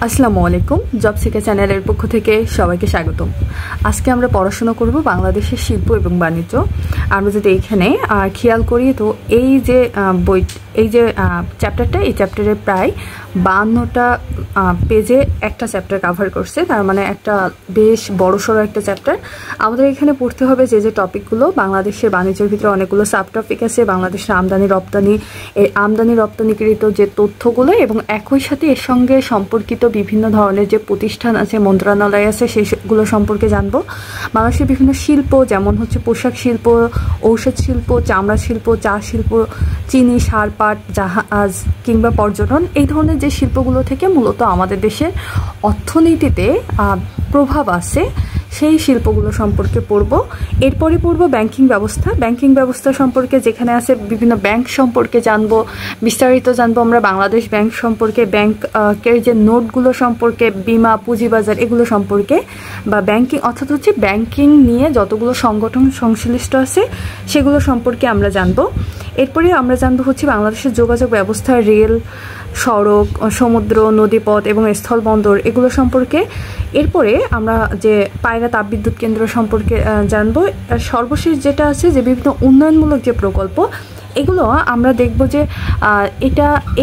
আসসালামু আলাইকুম। Job seeker চ্যানেলের পক্ষ থেকে সবাইকে স্বাগতম। আজকে আমরা পড়াশোনা করব বাংলাদেশের শিল্প এবং বাণিজ্য। আমরা যদি এখানে খেয়াল করি তো এই যে চ্যাপ্টারটা, এই চ্যাপ্টারে প্রায় 52টা পেজে একটা চ্যাপ্টার কভার করছে। তার মানে একটা বেশ বড়সড় একটা চ্যাপ্টার। আমাদের এখানে পড়তে হবে যে টপিকগুলো বাংলাদেশের বাণিজ্যের ভিতরে অনেকগুলো সাব টপিক আছে, বাংলাদেশের আমদানি রপ্তানিকৃত যে তথ্যগুলো এবং একই সাথে এর সঙ্গে সম্পর্কিত বিভিন্ন ধরনের যে প্রতিষ্ঠান আছে, মন্ত্রণালয় আছে, সেগুলো সম্পর্কে জানবো। বাংলাদেশের বিভিন্ন শিল্প যেমন হচ্ছে পোশাক শিল্প, ঔষধ শিল্প, চামড়া শিল্প, চা শিল্প, চিনি, সার, পাট, জাহাজ কিংবা পর্যটন, এই ধরনের যে শিল্পগুলো থেকে মূলত আমাদের দেশের অর্থনীতিতে প্রভাব আছে সেই শিল্পগুলো সম্পর্কে পড়ব। এরপরে পড়ব ব্যাংকিং ব্যবস্থা সম্পর্কে, যেখানে আছে বিভিন্ন ব্যাংক সম্পর্কে জানবো, বিস্তারিত জানবো আমরা বাংলাদেশ ব্যাংক সম্পর্কে, ব্যাংকের যে নোটগুলো সম্পর্কে, বিমা, পুঁজিবাজার এগুলো সম্পর্কে, বা ব্যাংকিং অর্থাৎ হচ্ছে ব্যাংকিং নিয়ে যতগুলো সংগঠন সংশ্লিষ্ট আছে সেগুলো সম্পর্কে আমরা জানবো। এরপরে আমরা জানবো হচ্ছে বাংলাদেশের যোগাযোগ ব্যবস্থা, রেল, সড়ক, সমুদ্র, নদীপথ এবং স্থলবন্দর এগুলো সম্পর্কে। এরপরে আমরা যে পায়রা তাপবিদ্যুৎ কেন্দ্র সম্পর্কে জানবো। সর্বশেষ যেটা আছে যে বিভিন্ন উন্নয়নমূলক যে প্রকল্প, এগুলো আমরা দেখব যে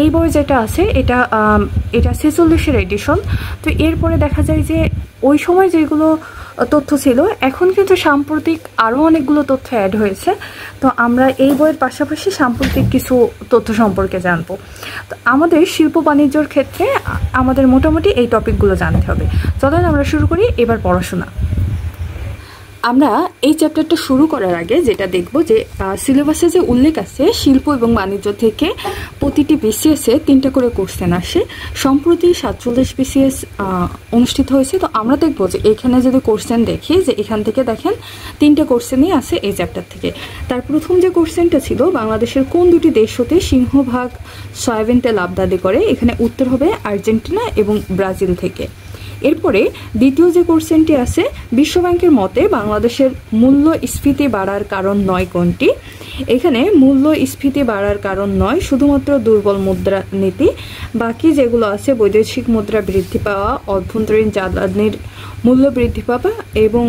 এই বই যেটা আছে এটা 46-এর এডিশন। তো এরপরে দেখা যায় যে ওই সময় যেগুলো তথ্য ছিল এখন কিন্তু সাম্প্রতিক আরও অনেকগুলো তথ্য অ্যাড হয়েছে। তো আমরা এই বইয়ের পাশাপাশি সাম্প্রতিক কিছু তথ্য সম্পর্কে জানবো। তো আমাদের শিল্প বাণিজ্যর ক্ষেত্রে আমাদের মোটামুটি এই টপিকগুলো জানতে হবে। চলেন আমরা শুরু করি এবার পড়াশোনা। আমরা এই চ্যাপ্টারটা শুরু করার আগে যেটা দেখব যে সিলেবাসে যে উল্লেখ আছে শিল্প এবং বাণিজ্য থেকে প্রতিটি বিসিএসে 3টা করে কোশ্চেন আসে। সম্প্রতি 47 বিসিএস অনুষ্ঠিত হয়েছে। তো আমরা দেখব যে এখানে যদি কোশ্চেন দেখি যে এখান থেকে দেখেন 3টে কোশ্চেনই আছে এই চ্যাপ্টার থেকে। তার প্রথম যে কোশ্চেনটা ছিল বাংলাদেশের কোন দুটি দেশ হতে সিংহভাগ সয়াবিন তেল আমদানি করে, এখানে উত্তর হবে আর্জেন্টিনা এবং ব্রাজিল থেকে। এরপরে দ্বিতীয় যে কোশ্চেনটি আছে বিশ্বব্যাংকের মতে বাংলাদেশের মূল্যস্ফীতি বাড়ার কারণ নয় কোনটি, এখানে মূল্যস্ফীতি বাড়ার কারণ নয় শুধুমাত্র দুর্বল মুদ্রানীতি, বাকি যেগুলো আছে বৈদেশিক মুদ্রা বৃদ্ধি পাওয়া, অভ্যন্তরীণ জ্বালানির মূল্য বৃদ্ধি পাওয়া এবং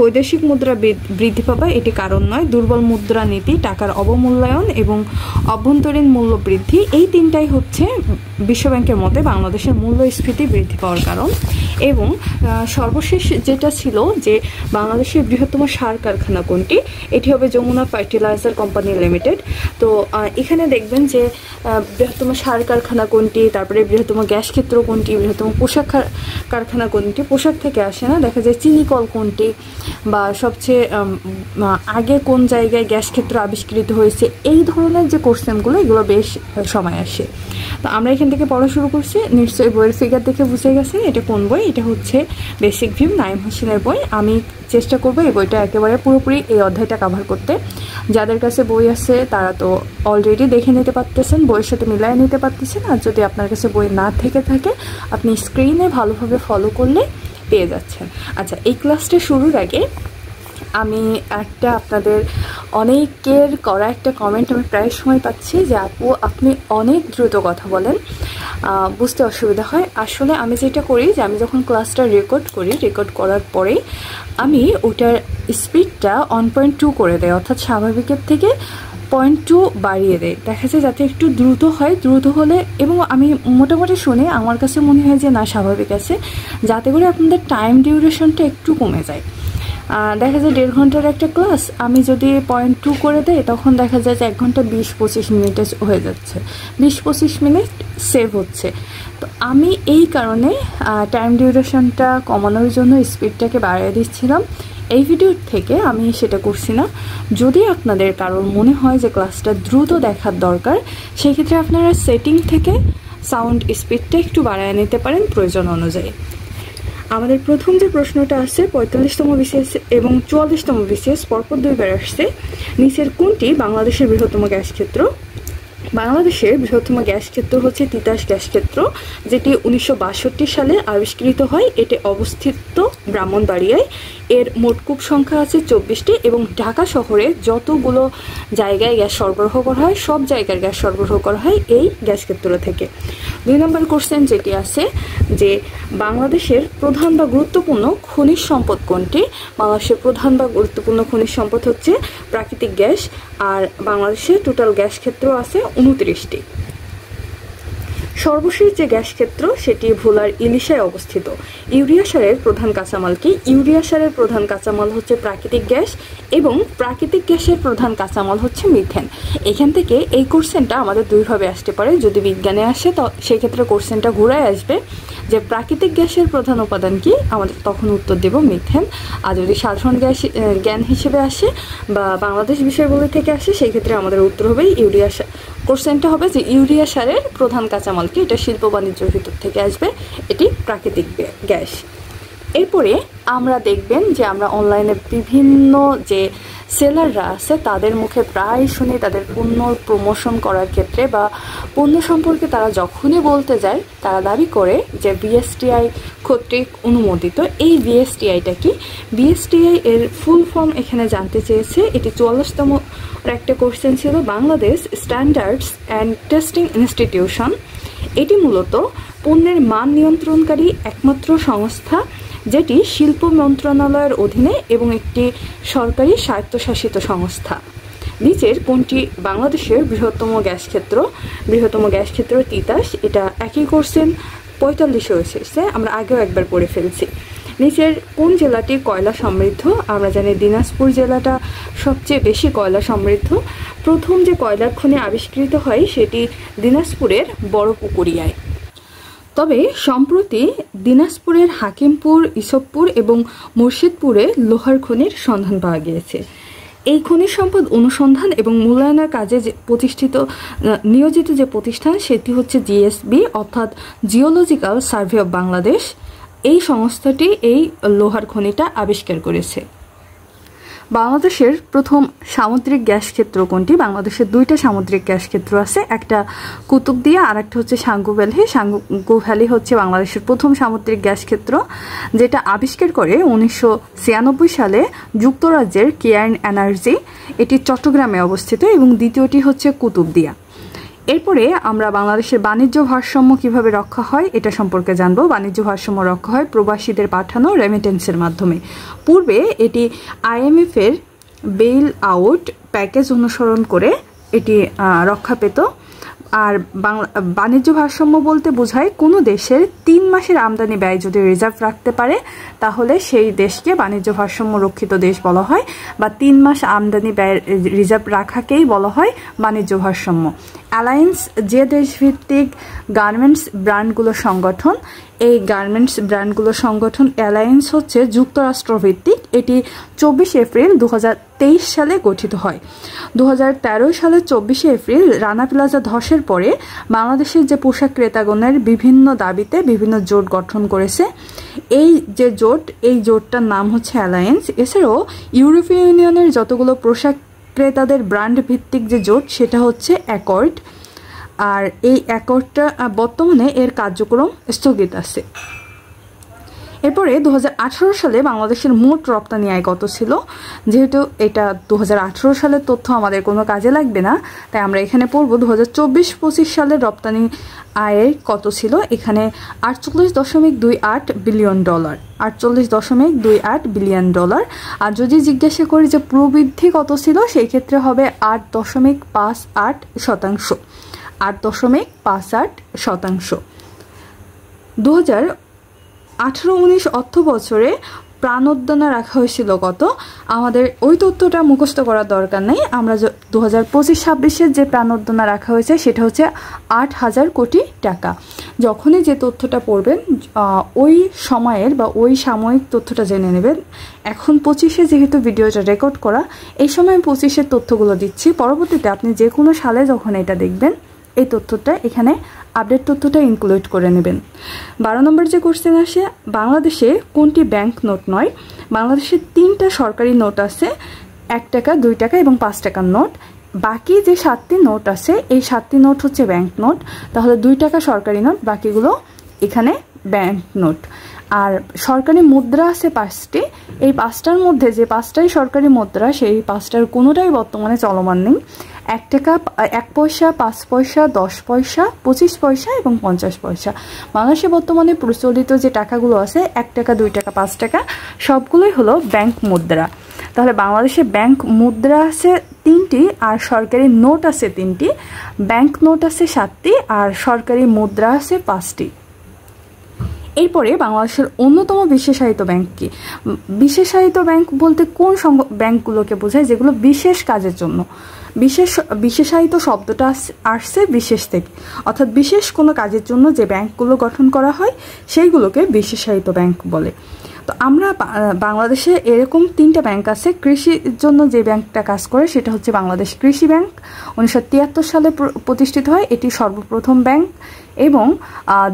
বৈদেশিক মুদ্রা বৃদ্ধি পাওয়া এটি কারণ নয়, দুর্বল মুদ্রানীতি, টাকার অবমূল্যায়ন এবং অভ্যন্তরীণ মূল্য বৃদ্ধি, এই 3টাই হচ্ছে বিশ্বব্যাংকের মতে বাংলাদেশের মূল্যস্ফীতি বৃদ্ধি পাওয়ার কারণ। এবং সর্বশেষ যেটা ছিল যে বাংলাদেশের বৃহত্তম সার কারখানা কোনটি, এটি হবে যমুনা ফার্টিলাইজার কোম্পানি লিমিটেড। তো এখানে দেখবেন যে বৃহত্তম সার কারখানা কোনটি, তারপরে বৃহত্তম গ্যাস ক্ষেত্র কোনটি, বৃহত্তম পোশাক কারখানা কোনটি, পোশাক থেকে আসে না, দেখা যায় চিনিকল কোনটি, বা সবচেয়ে আগে কোন জায়গায় গ্যাস ক্ষেত্র আবিষ্কৃত হয়েছে, এই ধরনের যে কোশ্চেনগুলো এগুলো বেশ সময় আসে। তো আমরা এখান থেকে পড়া শুরু করছি। নিশ্চয়ই বইয়ের ফিগার দেখে বুঝে গেছেন এটা কোন বই। এটা হচ্ছে বেসিক ভিউ, নাইম হোসেনের বই। আমি চেষ্টা করবো এই বইটা একেবারে পুরোপুরি এই অধ্যায়টা কভার করতে। যাদের কাছে বই আছে তারা তো অলরেডি দেখে নিতে পারতেছেন, বইয়ের সাথে মিলাই নিতে পারতেছেন। আর যদি আপনার কাছে বই না থেকে থাকে আপনি স্ক্রিনে ভালোভাবে ফলো করলে পেয়ে যাচ্ছেন। আচ্ছা, এই ক্লাসটা শুরুর আগে আমি আপনাদের অনেকের করা একটা কমেন্ট আমি প্রায় সময় পাচ্ছি যে আপু আপনি অনেক দ্রুত কথা বলেন, বুঝতে অসুবিধা হয়। আসলে আমি যেটা করি যে আমি যখন ক্লাসটা রেকর্ড করার পরে আমি ওটার স্পিডটা 1.2 করে দেয়, অর্থাৎ স্বাভাবিকের থেকে 0.2 বাড়িয়ে দেয়, দেখা যায় যাতে একটু দ্রুত হয়। দ্রুত হলে এবং আমি মোটামুটি শুনে আমার কাছে মনে হয় যে না স্বাভাবিক আছে, যাতে করে আপনাদের টাইম ডিউরেশনটা একটু কমে যায়। দেখা যায় 1.5 ঘন্টার একটা ক্লাস আমি যদি 0.2 করে দেয় তখন দেখা যায় যে 1 ঘন্টা 20-25 মিনিটে হয়ে যাচ্ছে, 20-25 মিনিট সেভ হচ্ছে। তো আমি এই কারণে টাইম ডিউরেশনটা কমানোর জন্য স্পিডটাকে বাড়িয়ে দিচ্ছিলাম। এই ভিডিও থেকে আমি সেটা করছি না। যদি আপনাদের কারোর মনে হয় যে ক্লাসটা দ্রুত দেখার দরকার, সেক্ষেত্রে আপনারা সেটিং থেকে সাউন্ড স্পিডটা একটু বাড়িয়ে নিতে পারেন প্রয়োজন অনুযায়ী। আমাদের প্রথম যে প্রশ্নটা আছে 45তম বিসিএস এবং 44তম বিসিএস পরপর 2বার আসছে। নিচের কোনটি বাংলাদেশের বৃহত্তম গ্যাস ক্ষেত্র? বাংলাদেশের বৃহত্তম গ্যাস ক্ষেত্র হচ্ছে তিতাস গ্যাস ক্ষেত্র, যেটি 1962 সালে আবিষ্কৃত হয়। এটি অবস্থিত ব্রাহ্মণবাড়িয়ায়। এর মোট কূপ সংখ্যা আছে 24টি এবং ঢাকা শহরে যতগুলো জায়গায় গ্যাস সরবরাহ করা হয় সব জায়গার গ্যাস সরবরাহ করা হয় এই গ্যাস ক্ষেত্র থেকে। 2 নম্বর কোশ্চেন যেটি আছে যে বাংলাদেশের প্রধান বা গুরুত্বপূর্ণ খনিজ সম্পদ কোনটি? বাংলাদেশের প্রধান বা গুরুত্বপূর্ণ খনিজ সম্পদ হচ্ছে প্রাকৃতিক গ্যাস, আর বাংলাদেশে টোটাল গ্যাস ক্ষেত্র আছে 29টি। সর্বশেষ যে গ্যাস ক্ষেত্র সেটি ভোলার ইলিশায় অবস্থিত। ইউরিয়া সারের প্রধান কাঁচামাল কি? ইউরিয়া সারের প্রধান কাঁচামাল হচ্ছে প্রাকৃতিক গ্যাস এবং প্রাকৃতিক গ্যাসের প্রধান কাঁচামাল হচ্ছে মিথেন। এখান থেকে এই কোশ্চেনটা আমাদের দুইভাবে আসতে পারে। যদি বিজ্ঞানে আসে তো সেক্ষেত্রে কোশ্চেনটা ঘুরায় আসবে যে প্রাকৃতিক গ্যাসের প্রধান উপাদান কি, আমাদের তখন উত্তর দেব মিথেন। আর যদি সাধারণ জ্ঞান হিসেবে আসে বা বাংলাদেশ বিষয়গুলি থেকে আসে সেই ক্ষেত্রে আমাদের উত্তর হবে ইউরিয়া সার। কোশ্চেনটা হবে যে ইউরিয়া সারের প্রধান কাঁচামাল কি? এটা শিল্প বাণিজ্যের ভিতর থেকে আসবে, এটি প্রাকৃতিক গ্যাস। এরপরে আমরা দেখবেন যে আমরা অনলাইনে বিভিন্ন যে সেলাররা আছে তাদের মুখে প্রায় শুনি তাদের পণ্য প্রমোশন করার ক্ষেত্রে বা পণ্য সম্পর্কে তারা যখনই বলতে যায় তারা দাবি করে যে বিএসটিআই কর্তৃক অনুমোদিত। এই বিএসটিআইটা কি? বিএসটিআই এর ফুল ফর্ম এখানে জানতে চেয়েছে। এটি 44তম একটা কোশ্চেন ছিল। Bangladesh standards and testing institution. এটি মূলত পণ্যের মান নিয়ন্ত্রণকারী একমাত্র সংস্থা যেটি শিল্প মন্ত্রণালয়ের অধীনে এবং একটি সরকারি স্বায়ত্তশাসিত সংস্থা। নিচের কোনটি বাংলাদেশের বৃহত্তম গ্যাস ক্ষেত্র? বৃহত্তম গ্যাস ক্ষেত্র তিতাস। এটা একই কোশ্চেন 45-এ এসেছে, আমরা আগেও একবার পড়ে ফেলছি। নিচের কোন জেলাটি কয়লা সমৃদ্ধ? আমরা জানি দিনাজপুর জেলাটা সবচেয়ে বেশি কয়লা সমৃদ্ধ। প্রথম যে কয়লার খনি আবিষ্কৃত হয় সেটি দিনাজপুরের বড়পুকুরিয়ায়। তবে সম্প্রতি দিনাজপুরের হাকিমপুর, ইসবপুর এবং মুর্শিদপুরে লোহার খনির সন্ধান পাওয়া গিয়েছে। এই খনিজ সম্পদ অনুসন্ধান এবং মূল্যায়নের কাজে নিয়োজিত যে প্রতিষ্ঠান সেটি হচ্ছে জিএসবি অর্থাৎ জিওলজিক্যাল সার্ভে অব বাংলাদেশ। এই সংস্থাটি এই লোহার খনিটা আবিষ্কার করেছে। বাংলাদেশের প্রথম সামুদ্রিক গ্যাস ক্ষেত্র কোনটি? বাংলাদেশের 2টা সামুদ্রিক গ্যাস ক্ষেত্র আছে, একটা কুতুবদিয়া আর একটা হচ্ছে সাঙ্গু ভ্যালি। সাঙ্গু ভ্যালি হচ্ছে বাংলাদেশের প্রথম সামুদ্রিক গ্যাস ক্ষেত্র, যেটা আবিষ্কার করে 1996 সালে যুক্তরাজ্যের কেয়ার্ন এনার্জি। এটি চট্টগ্রামে অবস্থিত এবং দ্বিতীয়টি হচ্ছে কুতুবদিয়া। এরপরে আমরা বাংলাদেশের বাণিজ্য ভারসাম্য কিভাবে রক্ষা হয় এটা সম্পর্কে জানবো। বাণিজ্য ভারসাম্য রক্ষা হয় প্রবাসীদের পাঠানো রেমিটেন্সের মাধ্যমে। পূর্বে এটি IMF এর বেইল আউট প্যাকেজ অনুসরণ করে এটি রক্ষা পেত। আর বাণিজ্য ভারসাম্য বলতে বোঝায় কোনো দেশের 3 মাসের আমদানি ব্যয় যদি রিজার্ভ রাখতে পারে তাহলে সেই দেশকে বাণিজ্য ভারসাম্য রক্ষিত দেশ বলা হয়, বা 3 মাস আমদানি ব্যয় রিজার্ভ রাখাকেই বলা হয় বাণিজ্য ভারসাম্য। অ্যালায়েন্স যে দেশভিত্তিক গার্মেন্টস ব্র্যান্ডগুলোর সংগঠন, এই গার্মেন্টস ব্র্যান্ডগুলোর সংগঠন অ্যালায়েন্স হচ্ছে যুক্তরাষ্ট্রভিত্তিক। এটি 24 এপ্রিল 2023 সালে গঠিত হয়। 2013 সালের 24 এপ্রিল রানা প্লাজা ধসের পরে বাংলাদেশের যে পোশাক ক্রেতাগণের বিভিন্ন দাবিতে বিভিন্ন জোট গঠন করেছে। এই যে জোট, এই জোটটার নাম হচ্ছে অ্যালায়েন্স। এছাড়াও ইউরোপীয় ইউনিয়নের যতগুলো পোশাক ক্রেতাদের ব্র্যান্ড ভিত্তিক যে জোট সেটা হচ্ছে অ্যাকর্ড। আর এই অ্যাকর্ডটা বর্তমানে এর কার্যক্রম স্থগিত আছে। এরপরে 2018 সালে বাংলাদেশের মোট রপ্তানি আয় কত ছিল? যেহেতু এটা 2018 সালের তথ্য আমাদের কোনো কাজে লাগবে না, তাই আমরা এখানে পড়ব 2024-25 সালের রপ্তানি আয় কত ছিল। এখানে $48.28 বিলিয়ন, 48.28 বিলিয়ন ডলার। আর যদি জিজ্ঞাসা করি যে প্রবৃদ্ধি কত ছিল, সেই ক্ষেত্রে হবে 8.58%। 8.58%। 2018-19 অর্থ বছরে প্রাণোদ্যানা রাখা হয়েছিল কত? আমাদের ওই তথ্যটা মুখস্থ করার দরকার নেই। আমরা 2025-26-এর যে প্রাণোদ্যানা রাখা হয়েছে সেটা হচ্ছে 8,000 কোটি টাকা। যখনই যে তথ্যটা পড়বেন ওই সময়ের বা ওই সাময়িক তথ্যটা জেনে নেবেন। এখন 25-এ যেহেতু ভিডিওটা রেকর্ড করা, এই সময় 25-এর তথ্যগুলো দিচ্ছি। পরবর্তীতে আপনি যে কোনো সালে যখন এটা দেখবেন এই তথ্যটা এখানে আপডেট তথ্যটা ইনক্লুড করে নেবেন। 12 নম্বর যে কোশ্চেন আসে, বাংলাদেশে কোনটি ব্যাংক নোট নয়? বাংলাদেশে 3টা সরকারি নোট আছে, 1 টাকা, 2 টাকা এবং 5 টাকার নোট। বাকি যে 7টি নোট আছে এই 7টি নোট হচ্ছে ব্যাংক নোট। তাহলে 2 টাকা সরকারি নোট, বাকিগুলো এখানে ব্যাংক নোট। আর সরকারি মুদ্রা আছে 5টি। এই 5টার মধ্যে যে 5টাই সরকারি মুদ্রা, সেই 5টার কোনোটাই বর্তমানে চলমান নেই। 1 টাকা, 1 পয়সা, 5 পয়সা, 10 পয়সা, 25 পয়সা এবং 50 পয়সা। বাংলাদেশে বর্তমানে প্রচলিত যে টাকাগুলো আছে 1 টাকা, 2 টাকা, 5 টাকা, সবগুলোই হলো ব্যাংক মুদ্রা। তাহলে বাংলাদেশে ব্যাংক মুদ্রা আছে 3টি আর সরকারি নোট আছে 3টি। ব্যাংক নোট আছে 7টি আর সরকারি মুদ্রা আছে 5টি। এরপরে বাংলাদেশের অন্যতম বিশেষায়িত ব্যাংক কি? বিশেষায়িত ব্যাংক বলতে কোন ব্যাংকগুলোকে বোঝায়? যেগুলো বিশেষ কাজের জন্য। বিশেষায়িত শব্দটা আসছে বিশেষ থেকে, অর্থাৎ বিশেষ কোনো কাজের জন্য যে ব্যাংকগুলো গঠন করা হয় সেইগুলোকে বিশেষায়িত ব্যাংক বলে। তো আমরা বাংলাদেশে এরকম 3টা ব্যাংক আছে। কৃষির জন্য যে ব্যাংকটা কাজ করে সেটা হচ্ছে বাংলাদেশ কৃষি ব্যাংক, 1973 সালে প্রতিষ্ঠিত হয়, এটি সর্বপ্রথম ব্যাংক। এবং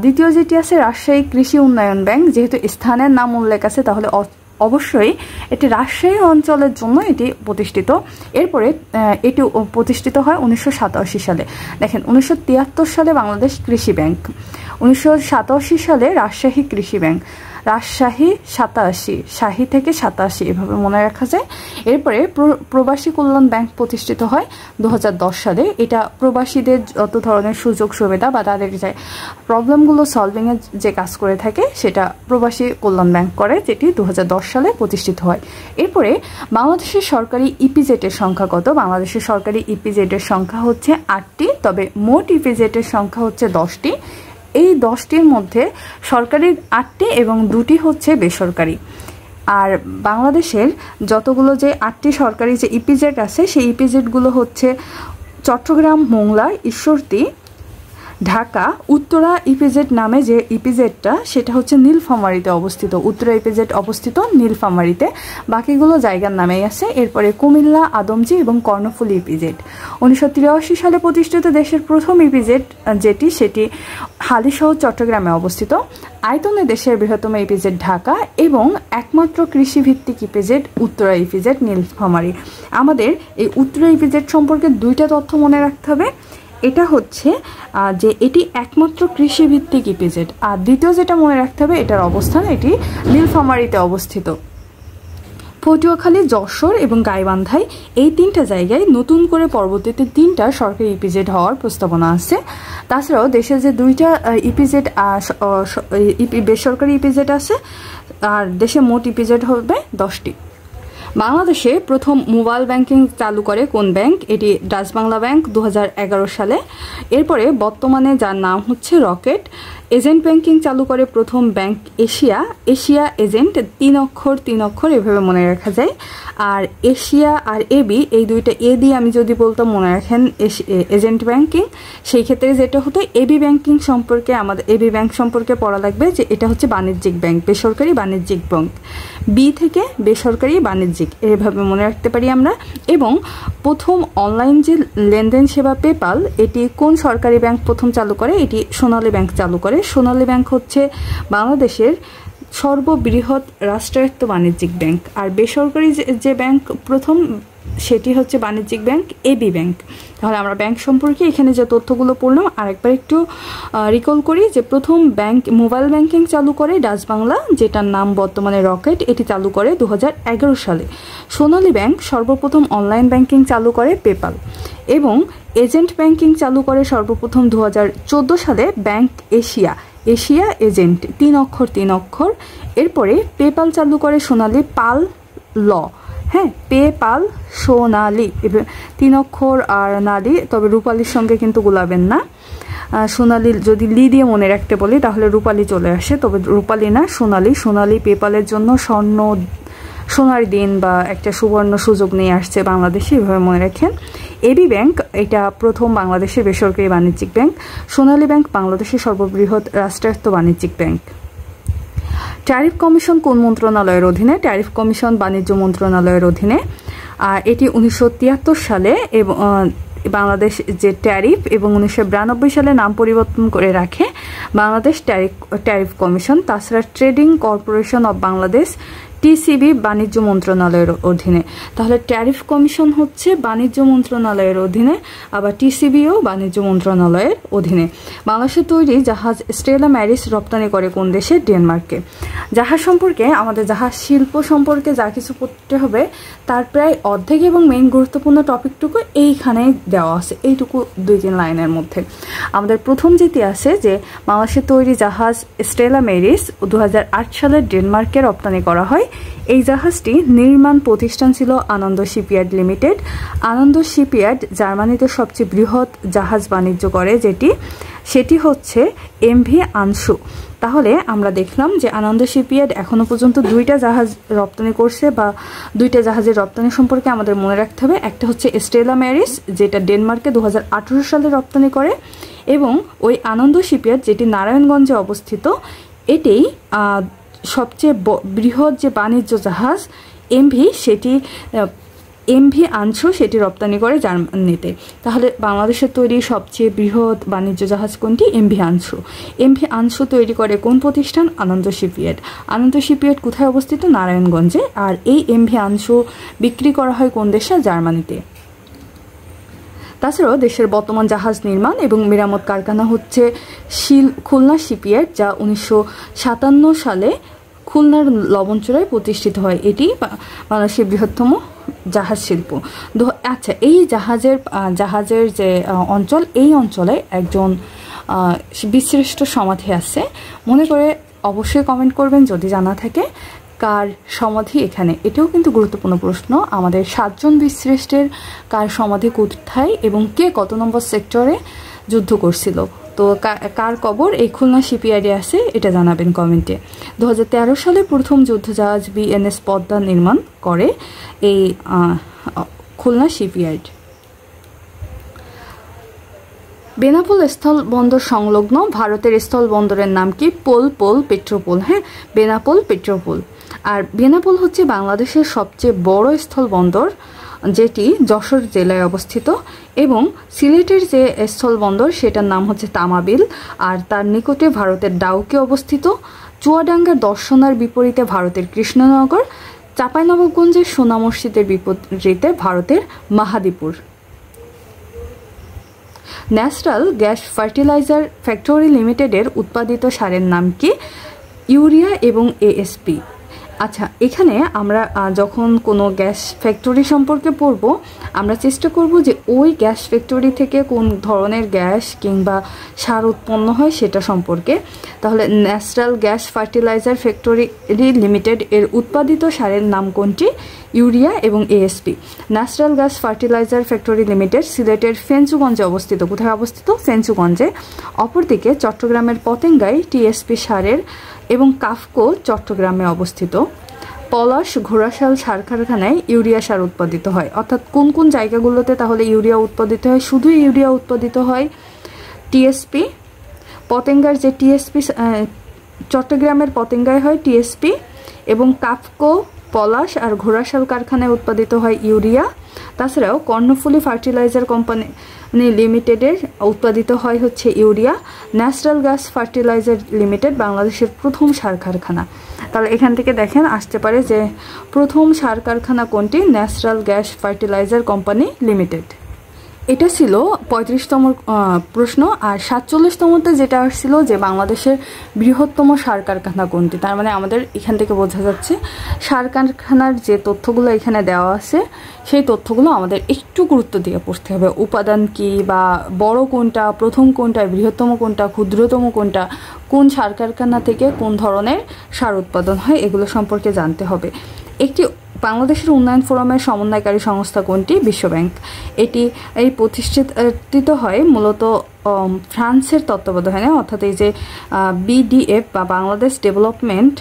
দ্বিতীয় যেটি আছে রাজশাহী কৃষি উন্নয়ন ব্যাংক। যেহেতু স্থানের নাম উল্লেখ আছে তাহলে অবশ্যই এটি রাজশাহী অঞ্চলের জন্য এটি প্রতিষ্ঠিত। এরপরে এটি প্রতিষ্ঠিত হয় 1987 সালে। দেখেন, 1973 সালে বাংলাদেশ কৃষি ব্যাংক, 1987 সালে রাজশাহী কৃষি ব্যাংক, রাজশাহী 87, শাহী থেকে 87 এভাবে মনে রাখা যায়। এরপরে প্রবাসী কল্যাণ ব্যাংক প্রতিষ্ঠিত হয় 2010 সালে। এটা প্রবাসীদের যত ধরনের সুযোগ সুবিধা বা তাদের যে প্রবলেমগুলো সলভিংয়ের যে কাজ করে থাকে সেটা প্রবাসী কল্যাণ ব্যাংক করে, যেটি 2010 সালে প্রতিষ্ঠিত হয়। এরপরে বাংলাদেশের সরকারি ইপিজেটের সংখ্যা কত? বাংলাদেশের সরকারি ইপিজেটের সংখ্যা হচ্ছে 8টি, তবে মোট ইপিজেটের সংখ্যা হচ্ছে 10টি। এই 10টির মধ্যে সরকারি 8টি এবং 2টি হচ্ছে বেসরকারি। আর বাংলাদেশের যতগুলো যে 8টি সরকারি যে ইপিজেড আছে সেই ইপিজেডগুলো হচ্ছে চট্টগ্রাম, মোংলা, ঈশ্বরদী, ঢাকা। উত্তরা ইপিজেড নামে যে ইপিজেডটা সেটা হচ্ছে নীলফামারীতে অবস্থিত। উত্তরা ইপিজেড অবস্থিত নীলফামারীতে, বাকিগুলো জায়গার নামেই আছে। এরপরে কুমিল্লা, আদমজি এবং কর্ণফুলী ইপিজেড। 1983 সালে প্রতিষ্ঠিত দেশের প্রথম ইপিজেড যেটি, সেটি হালিশহর চট্টগ্রামে অবস্থিত। আয়তনে দেশের বৃহত্তম ইপিজেড ঢাকা এবং একমাত্র কৃষিভিত্তিক ইপিজেড উত্তরা ইপিজেড নীলফামারী। আমাদের এই উত্তরা ইপিজেড সম্পর্কে 2টা তথ্য মনে রাখতে হবে। এটা হচ্ছে যে এটি একমাত্র কৃষিভিত্তিক ইপিজেড, আর দ্বিতীয় যেটা মনে রাখতে হবে এটার অবস্থান, এটি নীলফামারীতে অবস্থিত। পটুয়াখালী, যশোর এবং গাইবান্ধায় এই 3টা জায়গায় নতুন করে পরবর্তীতে 3টা সরকারি ইপিজেড হওয়ার প্রস্তাবনা আছে। তাছাড়াও দেশে যে 2টা ইপিজেড বেসরকারি ইপিজেড আছে, আর দেশে মোট ইপিজেড হবে 10টি। বাংলাদেশে প্রথম মোবাইল ব্যাংকিং চালু করে কোন ব্যাংক? এটি ডাচ বাংলা ব্যাংক 2011 সালে। এরপরে বর্তমানে যার নাম হচ্ছে রকেট। এজেন্ট ব্যাংকিং চালু করে প্রথম ব্যাংক এশিয়া এজেন্ট, 3 অক্ষর এভাবে মনে রাখা যায়। আর এশিয়া আর এবি, এই 2টা এ দিয়ে আমি যদি বলতাম মনে রাখেন এজেন্ট ব্যাংকিং, সেই ক্ষেত্রে যেটা হতো এবি ব্যাংকিং সম্পর্কে, আমাদের এবি ব্যাংক সম্পর্কে পড়া লাগবে যে এটা হচ্ছে বাণিজ্যিক ব্যাংক, বেসরকারি বাণিজ্যিক ব্যাংক। বি থেকে বেসরকারি বাণিজ্যিক, এভাবে মনে রাখতে পারি আমরা। এবং প্রথম অনলাইন যে লেনদেন সেবা পেপাল, এটি কোন সরকারি ব্যাংক প্রথম চালু করে? এটি সোনালী ব্যাংক চালু করে। সোনালী ব্যাংক হচ্ছে বাংলাদেশের সর্ববৃহৎ রাষ্ট্রায়ত্ত বাণিজ্যিক ব্যাংক। আর বেসরকারি যে ব্যাংক প্রথম, সেটি হচ্ছে বাণিজ্যিক ব্যাংক এবি ব্যাংক। তাহলে আমরা ব্যাংক সম্পর্কে এখানে যে তথ্যগুলো পড়লাম আরেকবার একটু রিকল করি যে প্রথম ব্যাংক মোবাইল ব্যাংকিং চালু করে ডাচ বাংলা, যেটার নাম বর্তমানে রকেট, এটি চালু করে 2011 সালে। সোনালী ব্যাংক সর্বপ্রথম অনলাইন ব্যাংকিং চালু করে পেপাল। এবং এজেন্ট ব্যাংকিং চালু করে সর্বপ্রথম 2014 সালে ব্যাংক এশিয়া এজেন্ট, 3 অক্ষর। এরপরে পেপাল চালু করে সোনালী পাল ল, হ্যাঁ, পেপাল সোনালী, 3 অক্ষর আর নালী, তবে রূপালীর সঙ্গে কিন্তু গুলাবেন না। সোনালী যদি লি দিয়ে মনে রাখতে বলি তাহলে রূপালী চলে আসে, তবে রূপালী না, সোনালী পেপালের জন্য সোনার দিন বা একটা সুবর্ণ সুযোগ নিয়ে আসছে বাংলাদেশে, এভাবে মনে রাখেন। এবি ব্যাংক এটা প্রথম বাংলাদেশের বেসরকারি বাণিজ্যিক ব্যাংক। সোনালী ব্যাংক বাংলাদেশের সর্ববৃহৎ রাষ্ট্রায়ত্ত বাণিজ্যিক ব্যাংক। ট্যারিফ কমিশন কোন মন্ত্রণালয়ের অধীনে? ট্যারিফ কমিশন বাণিজ্য মন্ত্রণালয়ের অধীনে। এটি 1973 সালে এবং বাংলাদেশ যে ট্যারিফ, এবং 1992 সালে নাম পরিবর্তন করে রাখে বাংলাদেশ ট্যারিফ কমিশন। তাছাড়া trading corporation of Bangladesh, TCB বাণিজ্য মন্ত্রণালয়ের অধীনে। তাহলে ট্যারিফ কমিশন হচ্ছে বাণিজ্য মন্ত্রণালয়ের অধীনে, আবার টিসিবিও বাণিজ্য মন্ত্রণালয়ের অধীনে। বাংলাদেশের তৈরি জাহাজ স্টেলা ম্যারিস রপ্তানি করে কোন দেশে? ডেনমার্কে। জাহাজ সম্পর্কে, আমাদের জাহাজ শিল্প সম্পর্কে যা কিছু পড়তে হবে তার প্রায় অর্ধেক এবং মেইন গুরুত্বপূর্ণ টপিকটুকু এইখানে দেওয়া আছে, এইটুকু 2-3 লাইনের মধ্যে। আমাদের প্রথম যেটি আছে যে বাংলাদেশের তৈরি জাহাজ স্টেলা ম্যারিস 2008 সালে ডেনমার্কে রপ্তানি করা হয়। এই জাহাজটি নির্মাণ প্রতিষ্ঠান ছিল আনন্দ শিপইয়ার্ড লিমিটেড। আনন্দ শিপইয়ার্ড জার্মানিতে সবচেয়ে বৃহৎ জাহাজ বাণিজ্য করে সেটি হচ্ছে এমভি আনসু। তাহলে আমরা দেখলাম যে আনন্দ শিপইয়ার্ড এখনো পর্যন্ত 2টা জাহাজ রপ্তানি করছে, বা 2টা জাহাজের রপ্তানি সম্পর্কে আমাদের মনে রাখতে হবে। একটা হচ্ছে স্টেলা ম্যারিস, যেটা ডেনমার্কে 2018 সালে রপ্তানি করে, এবং ওই আনন্দ শিপইয়ার্ড যেটি নারায়ণগঞ্জে অবস্থিত, এটি সবচেয়ে বৃহৎ যে বাণিজ্য জাহাজ এমভি আনসু সেটি রপ্তানি করে জার্মানিতে। তাহলে বাংলাদেশের তৈরি সবচেয়ে বৃহৎ বাণিজ্য জাহাজ কোনটি? এমভি আনসু। এমভি আনসু তৈরি করে কোন প্রতিষ্ঠান? আনন্দ শিপইয়ার্ড। আনন্দ শিপইয়ার্ড কোথায় অবস্থিত? নারায়ণগঞ্জে। আর এই এমভি আনসু বিক্রি করা হয় কোন দেশে? জার্মানিতে। তাছাড়াও দেশের বর্তমান জাহাজ নির্মাণ এবং মেরামত কারখানা হচ্ছে খুলনা শিপইয়ার্ড, যা 1957 সালে খুলনার লবণচূড়ায় প্রতিষ্ঠিত হয়। এটি বাংলাদেশের বৃহত্তম জাহাজ শিল্প। আচ্ছা, এই জাহাজের যে অঞ্চল, এই অঞ্চলে একজন বীরশ্রেষ্ঠ সমাধি আছে, মনে করে অবশ্যই কমেন্ট করবেন যদি জানা থাকে কার সমাধি এখানে। এটাও কিন্তু গুরুত্বপূর্ণ প্রশ্ন। আমাদের 7 জন বীরশ্রেষ্ঠের কার সমাধি কোথায় এবং কে কত নম্বর সেক্টরে যুদ্ধ করছিল, তো কার কবর এই খুলনা শিপইয়ার্ডে আছে এটা জানাবেন কমেন্টে। 2013 সালে প্রথম যুদ্ধজাহাজ বিএনএস পদ্মা নির্মাণ করে এই খুলনা শিপইয়ার্ড। বেনাপোল স্থল বন্দর সংলগ্ন ভারতের স্থল বন্দরের নাম কি? পোল পেট্রোপোল। হ্যাঁ, বেনাপোল পেট্রোপোল। আর বেনাপোল হচ্ছে বাংলাদেশের সবচেয়ে বড় স্থল বন্দর, যেটি যশোর জেলায় অবস্থিত, এবং সিলেটের যে স্থল বন্দর সেটার নাম হচ্ছে তামাবিল, আর তার নিকটে ভারতের ডাউকি অবস্থিত। চুয়াডাঙ্গার দর্শনার বিপরীতে ভারতের কৃষ্ণনগর, চাঁপাইনবাবগঞ্জের সোনা মসজিদের বিপরীতে ভারতের মাহাদীপুর। ন্যাশনাল গ্যাস ফার্টিলাইজার ফ্যাক্টরি লিমিটেডের উৎপাদিত সারের নাম কি? ইউরিয়া এবং এএসপি। আচ্ছা, এখানে আমরা যখন কোনো গ্যাস ফ্যাক্টরি সম্পর্কে পড়ব, আমরা চেষ্টা করব যে ওই গ্যাস ফ্যাক্টরি থেকে কোন ধরনের গ্যাস কিংবা সার উৎপন্ন হয় সেটা সম্পর্কে। তাহলে national gas fertiliser factory limited এর উৎপাদিত সারের নাম কোনটি? ইউরিয়া এবং ASP. National gas fertiliser factory limited সিলেটের ফেঞ্চুগঞ্জে অবস্থিত। কোথায় অবস্থিত? ফেঞ্চুগঞ্জে। অপরদিকে চট্টগ্রামের পতেঙ্গায় টিএসপি সারের এবং কাফকো চট্টগ্রামে অবস্থিত। পলাশ ঘোড়াশাল সার কারখানায় ইউরিয়া সার উৎপাদিত হয়। অর্থাৎ কোন কোন জায়গাগুলোতে তাহলে ইউরিয়া উৎপাদিত হয়? শুধু ইউরিয়া উৎপাদিত হয় টিএসপি, পতেঙ্গার যে টিএসপি, চট্টগ্রামের পতেঙ্গায় হয় টিএসপি, এবং কাফকো, পলাশ আর ঘোড়াশাল কারখানায় উৎপাদিত হয় ইউরিয়া। তাছাড়াও কর্ণফুলী ফার্টিলাইজার কোম্পানি লিমিটেডের উৎপাদিত হয় হচ্ছে urea. National gas fertiliser limited বাংলাদেশের প্রথম সার কারখানা। তাহলে এখান থেকে দেখেন আসতে পারে যে প্রথম সার কারখানা কোনটি? National gas fertiliser company limited. এটা ছিল 35তম প্রশ্ন। আর 47তমতে যেটা আসছিল যে বাংলাদেশের বৃহত্তম সার কারখানা কোনটি, তার মানে আমাদের এখান থেকে বোঝা যাচ্ছে সার কারখানার যে তথ্যগুলো এখানে দেওয়া আছে সেই তথ্যগুলো আমাদের একটু গুরুত্ব দিয়ে পড়তে হবে। উপাদান কি, বা বড় কোনটা, প্রথম কোনটা, বৃহত্তম কোনটা, ক্ষুদ্রতম কোনটা, কোন সার কারখানা থেকে কোন ধরনের সার উৎপাদন হয়, এগুলো সম্পর্কে জানতে হবে। একটি বাংলাদেশের উন্নয়ন ফোরামের সমন্বয়কারী সংস্থা কোনটি? বিশ্বব্যাংক। এই প্রতিষ্ঠিত হয় মূলত ফ্রান্সের তত্ত্বাবধানে, অর্থাৎ এই যে বিডিএফ বা বাংলাদেশ ডেভেলপমেন্ট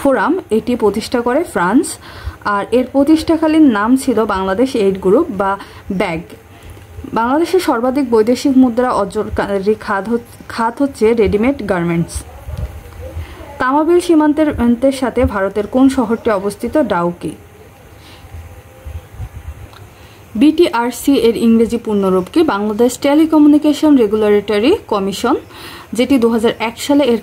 ফোরাম, এটি প্রতিষ্ঠা করে ফ্রান্স। আর এর প্রতিষ্ঠাকালীন নাম ছিল বাংলাদেশ এইড গ্রুপ বা ব্যাগ। বাংলাদেশের সর্বাধিক বৈদেশিক মুদ্রা অর্জনকারী খাত হচ্ছে রেডিমেড গার্মেন্টস। তামাবিল সীমান্তের সাথে ভারতের কোন শহরটি অবস্থিত? ডাউকি। বিটিআরসি এর ইংরেজি পূর্ণরূপ কি? বাংলাদেশ টেলিকমিউনিকেশন রেগুলেটরি কমিশন, যেটি 2001 সালে এর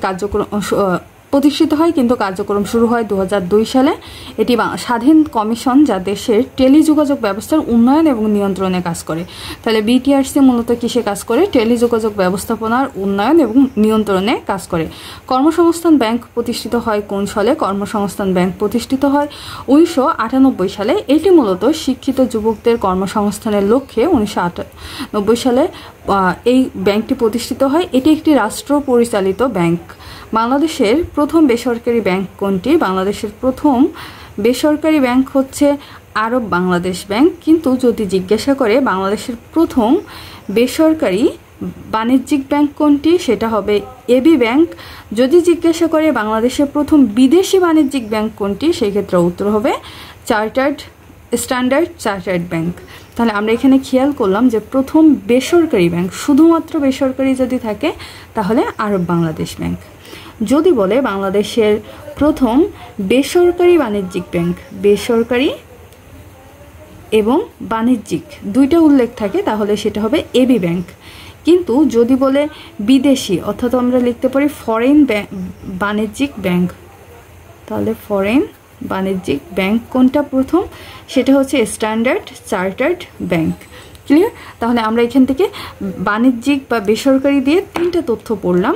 প্রতিষ্ঠিত হয়, কিন্তু কার্যক্রম শুরু হয় 2002 সালে। এটি স্বাধীন কমিশন যা দেশের টেলিযোগাযোগ ব্যবস্থার উন্নয়ন এবং নিয়ন্ত্রণে কাজ করে। তাহলে বিটিআরসি মূলত কিসে কাজ করে? টেলিযোগাযোগ ব্যবস্থাপনার উন্নয়ন এবং নিয়ন্ত্রণে কাজ করে। কর্মসংস্থান ব্যাংক প্রতিষ্ঠিত হয় কোন সালে? কর্মসংস্থান ব্যাংক প্রতিষ্ঠিত হয় 1998 সালে। এটি মূলত শিক্ষিত যুবকদের কর্মসংস্থানের লক্ষ্যে 1998 সালে এই ব্যাংকটি প্রতিষ্ঠিত হয়। এটি একটি রাষ্ট্র পরিচালিত ব্যাংক। বাংলাদেশের প্রথম বেসরকারি ব্যাংক কোনটি? বাংলাদেশের প্রথম বেসরকারি ব্যাংক হচ্ছে আরব বাংলাদেশ ব্যাংক। কিন্তু যদি জিজ্ঞাসা করে বাংলাদেশের প্রথম বেসরকারি বাণিজ্যিক ব্যাংক কোনটি, সেটা হবে এবি ব্যাংক। যদি জিজ্ঞাসা করে বাংলাদেশের প্রথম বিদেশি বাণিজ্যিক ব্যাংক কোনটি, সেই ক্ষেত্রে উত্তর হবে স্ট্যান্ডার্ড চার্টার্ড ব্যাংক। তাহলে আমরা এখানে খেয়াল করলাম যে প্রথম বেসরকারি ব্যাংক, শুধুমাত্র বেসরকারি যদি থাকে তাহলে আরব বাংলাদেশ ব্যাংক। যদি বলে বাংলাদেশের প্রথম বেসরকারি বাণিজ্যিক ব্যাংক, বেসরকারি এবং বাণিজ্যিক দুইটা উল্লেখ থাকে, তাহলে সেটা হবে এবি ব্যাংক। কিন্তু যদি বলে বিদেশি, অর্থাৎ আমরা লিখতে পারি ফরেন বাণিজ্যিক ব্যাংক, তাহলে ফরেন বাণিজ্যিক ব্যাংক কোনটা প্রথম? সেটা হচ্ছে স্ট্যান্ডার্ড চার্টার্ড ব্যাংক। ক্লিয়ার? তাহলে আমরা এখান থেকে বাণিজ্যিক বা বেসরকারি দিয়ে 3টা তথ্য পড়লাম।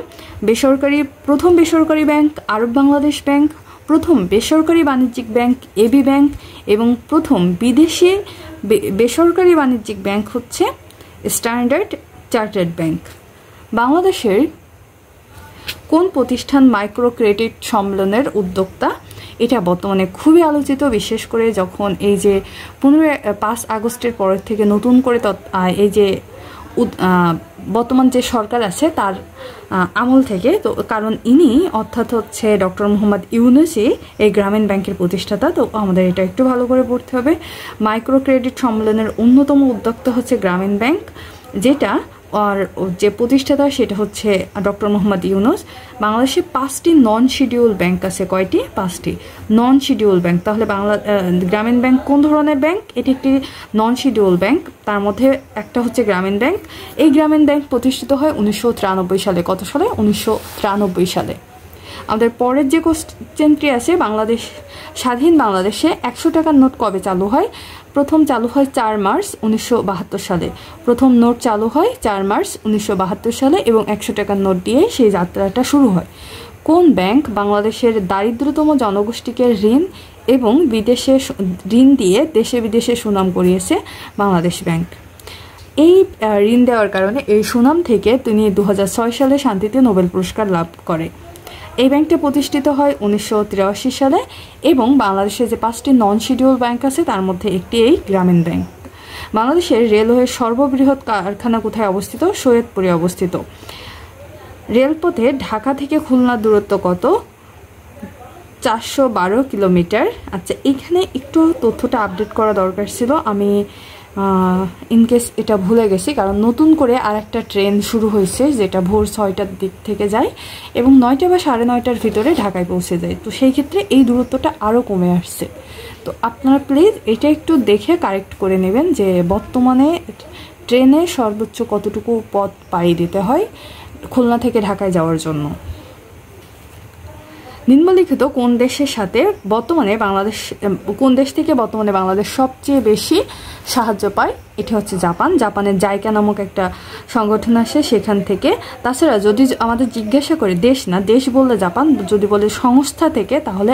প্রথম বেসরকারি ব্যাংক আরব বাংলাদেশ ব্যাংক, প্রথম বেসরকারি বাণিজ্যিক ব্যাংক এবি ব্যাংক, এবং প্রথম বিদেশি বেসরকারি বাণিজ্যিক ব্যাংক হচ্ছে স্ট্যান্ডার্ড চার্টার্ড ব্যাংক। বাংলাদেশের কোন প্রতিষ্ঠান মাইক্রো ক্রেডিট সম্মেলনের উদ্যোক্তা? এটা বর্তমানে খুবই আলোচিত, বিশেষ করে যখন এই যে 5 আগস্টের পর থেকে নতুন করে এই যে বর্তমান যে সরকার আছে তার আমল থেকে, তো কারণ ইনি অর্থাৎ হচ্ছে ডক্টর মোহাম্মদ ইউনূসই এই গ্রামীণ ব্যাংকের প্রতিষ্ঠাতা। তো আমাদের এটা একটু ভালো করে পড়তে হবে। মাইক্রো ক্রেডিট সম্মেলনের অন্যতম উদ্যোক্তা হচ্ছে গ্রামীণ ব্যাংক, যেটা আর যে প্রতিষ্ঠাতা সেটা হচ্ছে ডক্টর মোহাম্মদ ইউনূস। বাংলাদেশে 5টি নন শিডিউল ব্যাংক আছে। কয়টি? 5টি নন শিডিউল ব্যাংক। তাহলে গ্রামীণ ব্যাংক কোন ধরনের ব্যাংক? এটি একটি নন শিডিউল ব্যাংক, তার মধ্যে একটা হচ্ছে গ্রামীণ ব্যাংক। এই গ্রামীণ ব্যাংক প্রতিষ্ঠিত হয় 1993 সালে। কত সালে? 1993 সালে। আমাদের পরের যে কোশ্চেনটি আছে, স্বাধীন বাংলাদেশে 100 টাকার নোট কবে চালু হয়? প্রথম চালু হয় 4 মার্চ 1972 সালে। প্রথম নোট চালু হয় 4 মার্চ 1972 সালে এবং 100 টাকার নোট দিয়ে সেই যাত্রাটা শুরু হয়। কোন ব্যাংক বাংলাদেশের দারিদ্রতম জনগোষ্ঠীকে ঋণ এবং বিদেশে ঋণ দিয়ে দেশে বিদেশে সুনাম করিয়েছে? বাংলাদেশ ব্যাংক। এই ঋণ দেওয়ার কারণে এই সুনাম থেকে তিনি 2006 সালে শান্তিতে নোবেল পুরস্কার লাভ করে। এই ব্যাংকটা প্রতিষ্ঠিত হয় 1983 সালে এবং বাংলাদেশে যে 5টি নন শিডিউল ব্যাংক আছে তার মধ্যে একটি এই গ্রামীণ ব্যাংক। বাংলাদেশের রেলওয়ের সর্ববৃহৎ কারখানা কোথায় অবস্থিত? সৈয়দপুরে অবস্থিত। রেলপথে ঢাকা থেকে খুলনার দূরত্ব কত? 412 কিলোমিটার। আচ্ছা, এখানে একটু তথ্যটা আপডেট করা দরকার ছিল, আমি ইনকেস এটা ভুলে গেছি, কারণ নতুন করে আর একটা ট্রেন শুরু হয়েছে যেটা ভোর 6টার দিক থেকে যায় এবং 9টা বা 9:30টার ভিতরে ঢাকায় পৌঁছে যায়। তো সেই ক্ষেত্রে এই দূরত্বটা আরও কমে আসছে। তো আপনারা প্লিজ এটা একটু দেখে কারেক্ট করে নেবেন যে বর্তমানে ট্রেনে সর্বোচ্চ কতটুকু পথ পাড়ি দিতে হয় খুলনা থেকে ঢাকায় যাওয়ার জন্য। নিম্নলিখিত কোন দেশের সাথে কোন দেশ থেকে বর্তমানে বাংলাদেশ সবচেয়ে বেশি সাহায্য পায়? এটা হচ্ছে জাপান। জাপানের জাইকা নামক একটা সংগঠন আসে সেখান থেকে। তাছাড়া যদি আমাদের জিজ্ঞাসা করে, দেশ না, দেশ বললে জাপান, যদি বলে সংস্থা থেকে তাহলে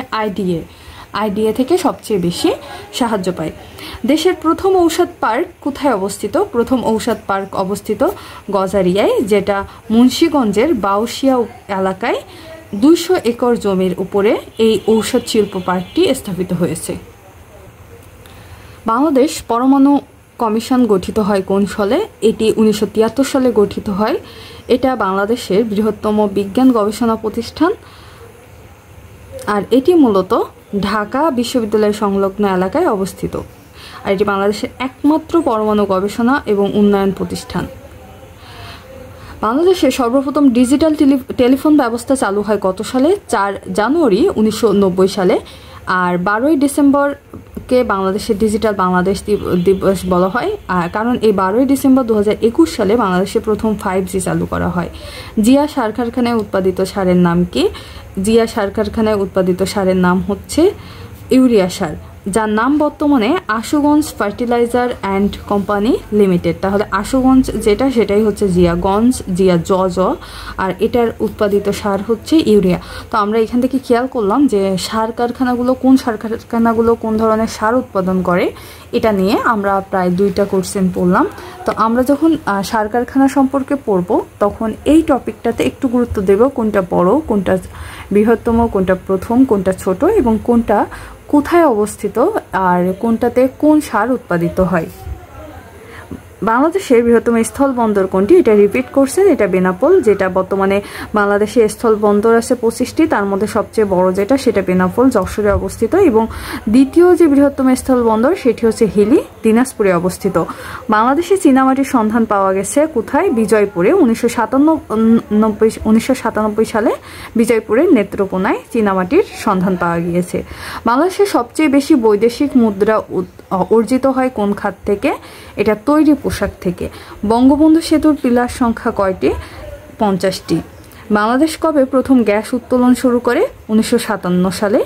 আইডিএ থেকে সবচেয়ে বেশি সাহায্য পায়। দেশের প্রথম ঔষধ পার্ক কোথায় অবস্থিত? প্রথম ঔষধ পার্ক অবস্থিত গজারিয়ায়, যেটা মুন্সিগঞ্জের বাউশিয়া এলাকায় 200 একর জমির উপরে এই ঔষধ শিল্প পার্কটি স্থাপিত হয়েছে। বাংলাদেশ পরমাণু কমিশন গঠিত হয় কোন সালে? এটি 1973 সালে গঠিত হয়। এটা বাংলাদেশের বৃহত্তম বিজ্ঞান গবেষণা প্রতিষ্ঠান আর এটি মূলত ঢাকা বিশ্ববিদ্যালয় সংলগ্ন এলাকায় অবস্থিত। আর এটি বাংলাদেশের একমাত্র পরমাণু গবেষণা এবং উন্নয়ন প্রতিষ্ঠান। বাংলাদেশে সর্বপ্রথম ডিজিটাল টেলিফোন ব্যবস্থা চালু হয় কত সালে? 4 জানুয়ারি 1990 সালে। আর 12ই ডিসেম্বরকে বাংলাদেশের ডিজিটাল বাংলাদেশ দিবস বলা হয়, কারণ এই 12ই ডিসেম্বর 2021 সালে বাংলাদেশে প্রথম 5G চালু করা হয়। জিয়া সার কারখানায় উৎপাদিত সারের নাম কি? জিয়া সার কারখানায় উৎপাদিত সারের নাম হচ্ছে ইউরিয়া সার, যার নাম বর্তমানে Ashuganj fertiliser and company limited. তাহলে আশুগঞ্জ যেটা সেটাই হচ্ছে জিয়াগঞ্জ, জিয়া জ, আর এটার উৎপাদিত সার হচ্ছে ইউরিয়া। তো আমরা এখান থেকে খেয়াল করলাম যে সার কারখানাগুলো কোন ধরনের সার উৎপাদন করে, এটা নিয়ে আমরা প্রায় 2টা কোশ্চেন পড়লাম। তো আমরা যখন সার কারখানা সম্পর্কে পড়ব তখন এই টপিকটাতে একটু গুরুত্ব দেব, কোনটা বড়, কোনটা বৃহত্তম, কোনটা প্রথম, কোনটা ছোট, এবং কোনটা কোথায় অবস্থিত, আর কোনটাতে কোন সার উৎপাদিত হয়। বাংলাদেশের বৃহত্তম স্থল বন্দর কোনটি? এটা রিপিট করছে, এটা বেনাপোল, যেটা বর্তমানে বাংলাদেশে স্থল বন্দর আছে 25টি, তার মধ্যে সবচেয়ে বড় যেটা সেটা বেনাপোল, যশোরে অবস্থিত। এবং দ্বিতীয় যে বৃহত্তম স্থল বন্দর সেটি হচ্ছে হিলি, দিনাজপুরে অবস্থিত। বাংলাদেশে চীনামাটির সন্ধান পাওয়া গেছে কোথায়? বিজয়পুরে। 1997 সালে বিজয়পুরের নেত্রকোনায় চীনামাটির সন্ধান পাওয়া গিয়েছে। বাংলাদেশে সবচেয়ে বেশি বৈদেশিক মুদ্রা অর্জিত হয় কোন খাত থেকে? এটা তৈরি পোশাক থেকে। বঙ্গবন্ধু সেতুর পিলার সংখ্যা কয়টি? 50টি। বাংলাদেশ কবে প্রথম গ্যাস উত্তোলন শুরু করে? 1957 সালে।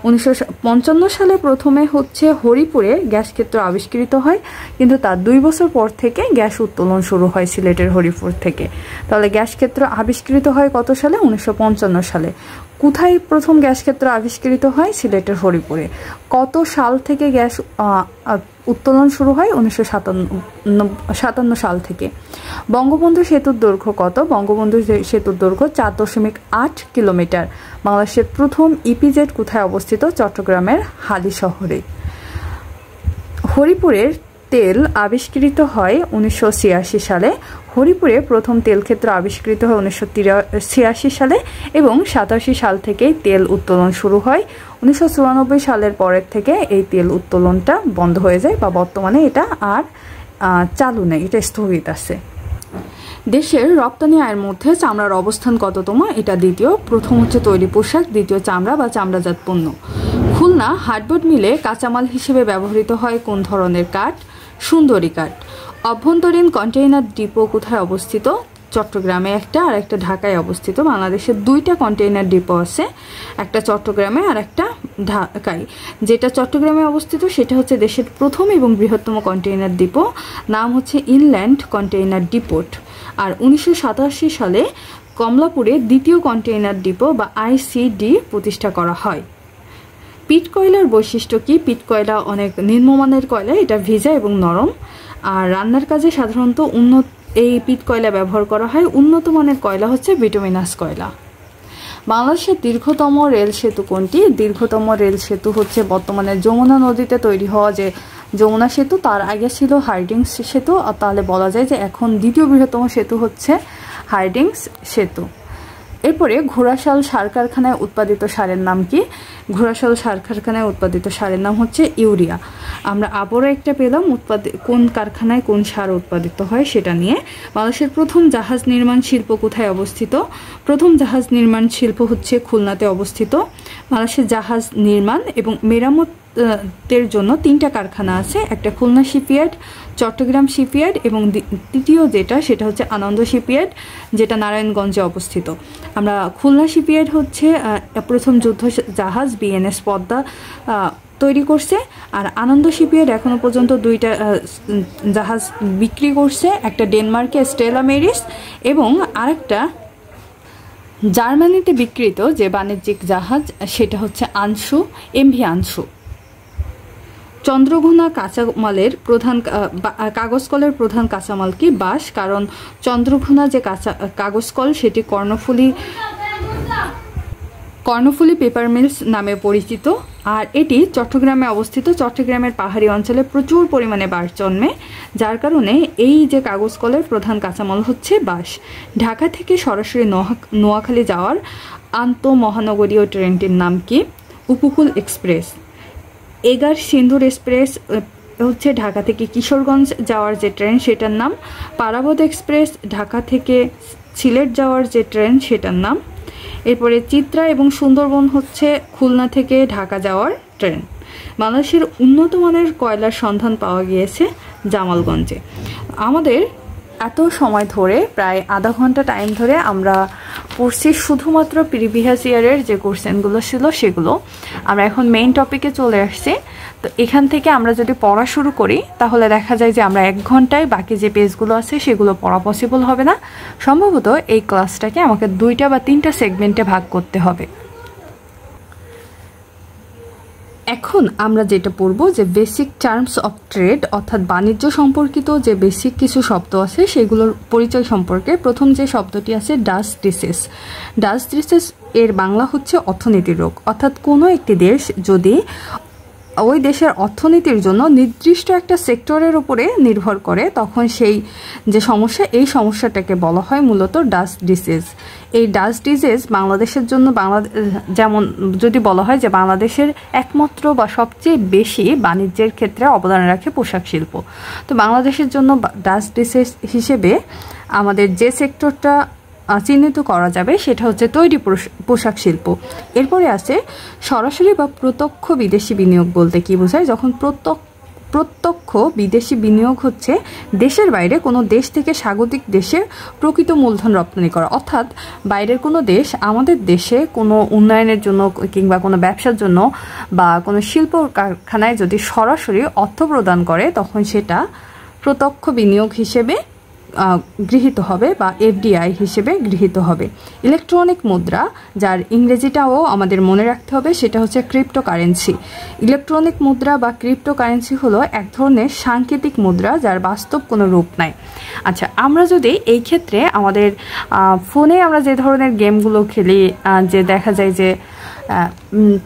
1955 সালে প্রথমে হচ্ছে হরিপুরে গ্যাস ক্ষেত্র আবিষ্কৃত হয়, কিন্তু তার 2 বছর পর থেকে গ্যাস উত্তোলন শুরু হয় সিলেটের হরিপুর থেকে। তাহলে গ্যাস ক্ষেত্র আবিষ্কৃত হয় কত সালে? 1955 সালে। কোথায় প্রথম গ্যাস ক্ষেত্র আবিষ্কৃত হয়? সিলেটের হরিপুরে। কত সাল থেকে গ্যাস উত্তোলন শুরু হয়? 1957 সাল থেকে। বঙ্গবন্ধু সেতুর দৈর্ঘ্য কত? বঙ্গবন্ধু সেতুর দৈর্ঘ্য 4.8 কিলোমিটার। বাংলাদেশের প্রথম ইপিজেড কোথায় অবস্থিত? চট্টগ্রামের হালি শহরে। হরিপুরের তেল আবিষ্কৃত হয় 1986 সালে। হরিপুরে প্রথম তেল ক্ষেত্র আবিষ্কৃত হয় 1986 সালে এবং 87 সাল থেকেই তেল উত্তোলন শুরু হয়। 1994 সালের পরের থেকে এই তেল উত্তোলনটা বন্ধ হয়ে যায়, বা বর্তমানে এটা আর চালু নেই, এটা স্থগিত আছে। দেশের রপ্তানি আয়ের মধ্যে চামড়ার অবস্থান কততম? এটা দ্বিতীয়। প্রথম হচ্ছে তৈরি পোশাক, দ্বিতীয় চামড়া বা চামড়াজাত পণ্য। খুলনা হার্ডবোর্ড মিলে কাঁচামাল হিসেবে ব্যবহৃত হয় কোন ধরনের কাঠ? সুন্দরী কাঠ। অভ্যন্তরীণ কন্টেইনার ডিপো কোথায় অবস্থিত? চট্টগ্রামে একটা আর একটা ঢাকায় অবস্থিত। বাংলাদেশের 2টা কন্টেইনার ডিপো আছে, একটা চট্টগ্রামে আর একটা ঢাকায়। যেটা চট্টগ্রামে অবস্থিত সেটা হচ্ছে দেশের প্রথম এবং বৃহত্তম কন্টেইনার ডিপো, নাম হচ্ছে ইনল্যান্ড কন্টেইনার ডিপোট। আর 1987 সালে কমলাপুরে দ্বিতীয় কন্টেইনার ডিপো বা আইসিডি প্রতিষ্ঠা করা হয়। পিট কয়লার বৈশিষ্ট্য কি? পিট কয়লা অনেক নিম্নমানের কয়লা, এটা ভিজা এবং নরম, আর রান্নার কাজে সাধারণত এই পিট কয়লা ব্যবহার করা হয়। উন্নত মানের কয়লা হচ্ছে বিটুমিনাস কয়লা। বাংলাদেশের দীর্ঘতম রেল সেতু কোনটি? দীর্ঘতম রেল সেতু হচ্ছে বর্তমানে যমুনা নদীতে তৈরি হওয়া যে যমুনা সেতু, তার আগে ছিল হার্ডিংস সেতু, তাহলে বলা যায় যে এখন দ্বিতীয় বৃহত্তম সেতু হচ্ছে হার্ডিংস সেতু। এরপরে ঘোড়াশাল সার কারখানায় উৎপাদিত সারের নাম কি? ঘোড়াশাল সার কারখানায় উৎপাদিত সারের নাম হচ্ছে ইউরিয়া। আমরা আবারও একটা পেলাম কোন কারখানায় কোন সার উৎপাদিত হয় সেটা নিয়ে। বাংলাদেশের প্রথম জাহাজ নির্মাণ শিল্প কোথায় অবস্থিত? প্রথম জাহাজ নির্মাণ শিল্প হচ্ছে খুলনাতে অবস্থিত। বাংলাদেশের জাহাজ নির্মাণ এবং মেরামতের জন্য 3টা কারখানা আছে, একটা খুলনা শিপইয়ার্ড, চট্টগ্রাম শিপইয়ার্ড এবং তৃতীয় যেটা সেটা হচ্ছে আনন্দ শিপইয়ার্ড, যেটা নারায়ণগঞ্জে অবস্থিত। আমরা খুলনা শিপইয়ার্ড হচ্ছে প্রথম যুদ্ধ জাহাজ বিএনএস পদ্মা তৈরি করছে, আর আনন্দ শিপইয়ার্ড এখনো পর্যন্ত 2টা জাহাজ বিক্রি করছে, একটা ডেনমার্কে স্টেলা মেরিস এবং আরেকটা জার্মানিতে বিক্রিত যে বাণিজ্যিক জাহাজ সেটা হচ্ছে আনসু, এমভি আনসু। চন্দ্রঘোনা কাঁচামালের প্রধান কাগজ কলের প্রধান কাঁচামাল কি? বাঁশ, কারণ চন্দ্রঘোনা যে কাগজ কল সেটি কর্ণফুলী পেপার মিলস নামে পরিচিত, আর এটি চট্টগ্রামে অবস্থিত। চট্টগ্রামের পাহাড়ি অঞ্চলে প্রচুর পরিমাণে বাঁশ জন্মে, যার কারণে এই যে কাগজ কলের প্রধান কাঁচামাল হচ্ছে বাঁশ। ঢাকা থেকে সরাসরি নোয়াখালী যাওয়ার আন্তঃমহানগরীয় ট্রেনটির নাম কি? উপকূল এক্সপ্রেস। এগার সিন্ধুর এক্সপ্রেস হচ্ছে ঢাকা থেকে কিশোরগঞ্জ যাওয়ার যে ট্রেন সেটার নাম। পারাবত এক্সপ্রেস ঢাকা থেকে সিলেট যাওয়ার যে ট্রেন সেটার নাম। এরপরে চিত্রা এবং সুন্দরবন হচ্ছে খুলনা থেকে ঢাকা যাওয়ার ট্রেন। বাংলাদেশের উন্নত মানের কয়লার সন্ধান পাওয়া গিয়েছে জামালগঞ্জে। আমাদের এত সময় ধরে প্রায় আধা ঘন্টা টাইম ধরে আমরা পড়ছি শুধুমাত্র প্রিভিয়াস ইয়ারের যে কোশ্চেনগুলো ছিল সেগুলো। আমরা এখন মেইন টপিকে চলে আসছি। তো এখান থেকে আমরা যদি পড়া শুরু করি তাহলে দেখা যায় যে আমরা 1 ঘন্টায় বাকি যে পেজগুলো আছে সেগুলো পড়া পসিবল হবে না। সম্ভবত এই ক্লাসটাকে আমাকে 2টা বা 3টা সেগমেন্টে ভাগ করতে হবে। এখন আমরা যেটা পড়ব যে বেসিক টার্মস অফ ট্রেড, অর্থাৎ বাণিজ্য সম্পর্কিত যে বেসিক কিছু শব্দ আছে সেগুলোর পরিচয় সম্পর্কে। প্রথম যে শব্দটি আছে ডাচ ডিসেস। ডাচ ডিসেস এর বাংলা হচ্ছে অর্থনীতির রোগ। অর্থাৎ কোনো একটি দেশ যদি ওই দেশের অর্থনীতির জন্য নির্দিষ্ট একটা সেক্টরের উপরে নির্ভর করে তখন সেই যে সমস্যা, এই সমস্যাটাকে বলা হয় মূলত ডাচ ডিসিজ। এই ডাচ ডিজিজ বাংলাদেশের জন্য যেমন যদি বলা হয় যে বাংলাদেশের একমাত্র বা সবচেয়ে বেশি বাণিজ্যের ক্ষেত্রে অবদান রাখে পোশাক শিল্প। তো বাংলাদেশের জন্য ডাচ ডিজিজ হিসেবে আমাদের যে সেক্টরটা চিহ্নিত করা যাবে সেটা হচ্ছে তৈরি পোশাক শিল্প। এরপরে আছে সরাসরি বা প্রত্যক্ষ বিদেশি বিনিয়োগ বলতে কি বোঝায়? যখন প্রত্যক্ষ বিদেশি বিনিয়োগ হচ্ছে দেশের বাইরে কোনো দেশ থেকে স্বাগতিক দেশে প্রকৃত মূলধন রপ্তানি করা। অর্থাৎ বাইরের কোনো দেশ আমাদের দেশে কোনো উন্নয়নের জন্য কিংবা কোনো ব্যবসার জন্য বা কোনো শিল্প কারখানায় যদি সরাসরি অর্থ প্রদান করে তখন সেটা প্রত্যক্ষ বিনিয়োগ হিসেবে গৃহীত হবে বা এফডিআই হিসেবে গৃহীত হবে। ইলেকট্রনিক মুদ্রা, যার ইংরেজিটাও আমাদের মনে রাখতে হবে, সেটা হচ্ছে ক্রিপ্টোকারেন্সি। ইলেকট্রনিক মুদ্রা বা ক্রিপ্টোকারেন্সি হলো এক ধরনের সাংকেতিক মুদ্রা যার বাস্তব কোনো রূপ নাই। আচ্ছা, আমরা যদি এই ক্ষেত্রে আমাদের ফোনে আমরা যে ধরনের গেমগুলো খেলি, যে দেখা যায় যে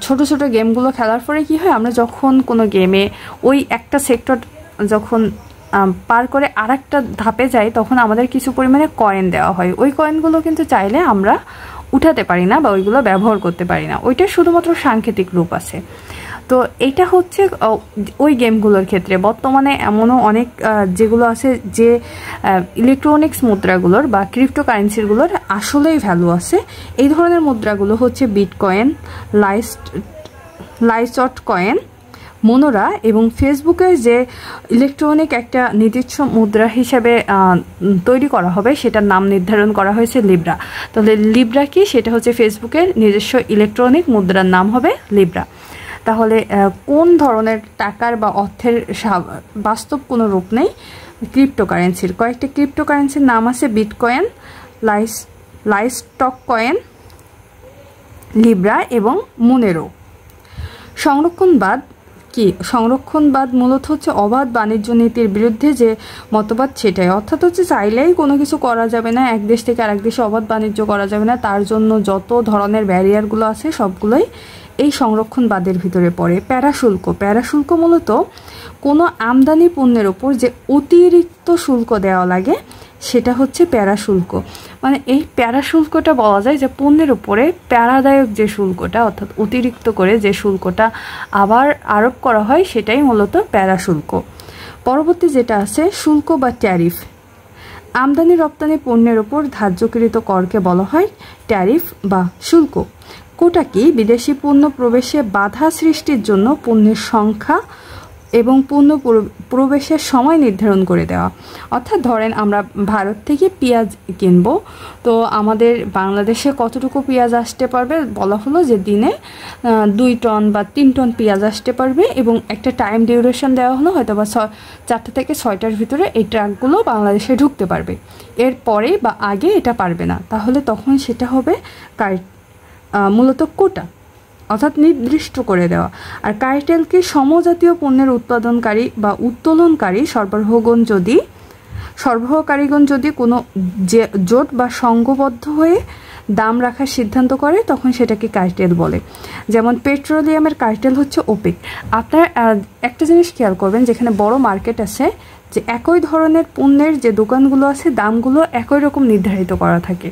ছোট ছোট গেমগুলো খেলার পরে কি হয়, আমরা যখন কোনো গেমে ওই একটা সেক্টর যখন পার করে আরেকটা ধাপে যাই তখন আমাদের কিছু পরিমাণে কয়েন দেওয়া হয়। ওই কয়েনগুলো কিন্তু চাইলে আমরা উঠাতে পারি না বা ওইগুলো ব্যবহার করতে পারি না, ওইটা শুধুমাত্র সাংকেতিক রূপ আছে। তো এইটা হচ্ছে ওই গেমগুলোর ক্ষেত্রে। বর্তমানে এমনও অনেক যেগুলো আছে যে ইলেকট্রনিক্স মুদ্রাগুলোর বা ক্রিপ্টোকারেন্সিগুলোর আসলেই ভ্যালু আছে। এই ধরনের মুদ্রাগুলো হচ্ছে বিটকয়েন, লাইসট কয়েন, মোনোরা এবং ফেসবুকের যে ইলেকট্রনিক একটা নির্দিষ্ট মুদ্রা হিসাবে তৈরি করা হবে সেটার নাম নির্ধারণ করা হয়েছে লিব্রা। তাহলে লিব্রা কি? সেটা হচ্ছে ফেসবুকের নিজস্ব ইলেকট্রনিক মুদ্রার নাম হবে লিব্রা। তাহলে কোন ধরনের টাকার বা অর্থের বাস্তব কোনো রূপ নেই ক্রিপ্টোকারেন্সির। কয়েকটি ক্রিপ্টোকারেন্সির নাম আছে বিটকয়েন, লাইস্টক কয়েন, লিব্রা এবং মোনেরো। সংরক্ষণবাদ কি? সংরক্ষণবাদ মূলত হচ্ছে অবাধ বাণিজ্য নীতির বিরুদ্ধে যে মতবাদ সেটাই। অর্থাৎ হচ্ছে চাইলেই কোনো কিছু করা যাবে না, এক দেশ থেকে আরেক দেশে অবাধ বাণিজ্য করা যাবে না, তার জন্য যত ধরনের ব্যারিয়ারগুলো আছে সবগুলোই এই সংরক্ষণবাদের ভিতরে পড়ে। প্যারাশুল্ক মূলত কোনো আমদানি পণ্যের ওপর যে অতিরিক্ত শুল্ক দেওয়া লাগে সেটা হচ্ছে প্যারাশুল্ক। মানে এই প্যারাশুল্কটা বলা যায় যে পণ্যের উপরে প্যারাদায়ক যে শুল্কটা, অর্থাৎ অতিরিক্ত করে যে শুল্কটা আবার আরোপ করা হয় সেটাই মূলত প্যারাশুল্ক। পরবর্তী যেটা আছে শুল্ক বা ট্যারিফ। আমদানি রপ্তানি পণ্যের ওপর ধার্যকৃত করকে বলা হয় ট্যারিফ বা শুল্ক। কোটা কি? বিদেশি পণ্য প্রবেশে বাধা সৃষ্টির জন্য পণ্যের সংখ্যা এবং পণ্য প্রবেশের সময় নির্ধারণ করে দেওয়া। অর্থাৎ ধরেন আমরা ভারত থেকে পেঁয়াজ কিনবো, তো আমাদের বাংলাদেশে কতটুকু পেঁয়াজ আসতে পারবে বলা হলো যে দিনে 2 টন বা 3 টন পেঁয়াজ আসতে পারবে এবং একটা টাইম ডিউরেশন দেওয়া হলো হয়তো বা 4টা থেকে 6টার ভিতরে এই ট্রাকগুলো বাংলাদেশে ঢুকতে পারবে, এর পরে বা আগে এটা পারবে না। তাহলে তখন সেটা হবে মূলত কোটা, অর্থাৎ নির্দিষ্ট করে দেওয়া। আর কার্টেলকে সমজাতীয় পণ্যের উৎপাদনকারী বা উত্তোলনকারী সরবরাহকারীগণ যদি কোনো জোট বা সংঘবদ্ধ হয়ে দাম রাখার সিদ্ধান্ত করে তখন সেটাকে কার্টেল বলে। যেমন পেট্রোলিয়ামের কার্টেল হচ্ছে ওপেক। আপনার একটা জিনিস খেয়াল করবেন, যেখানে বড় মার্কেট আছে যে একই ধরনের পণ্যের যে দোকানগুলো আছে দামগুলো একই রকম নির্ধারিত করা থাকে,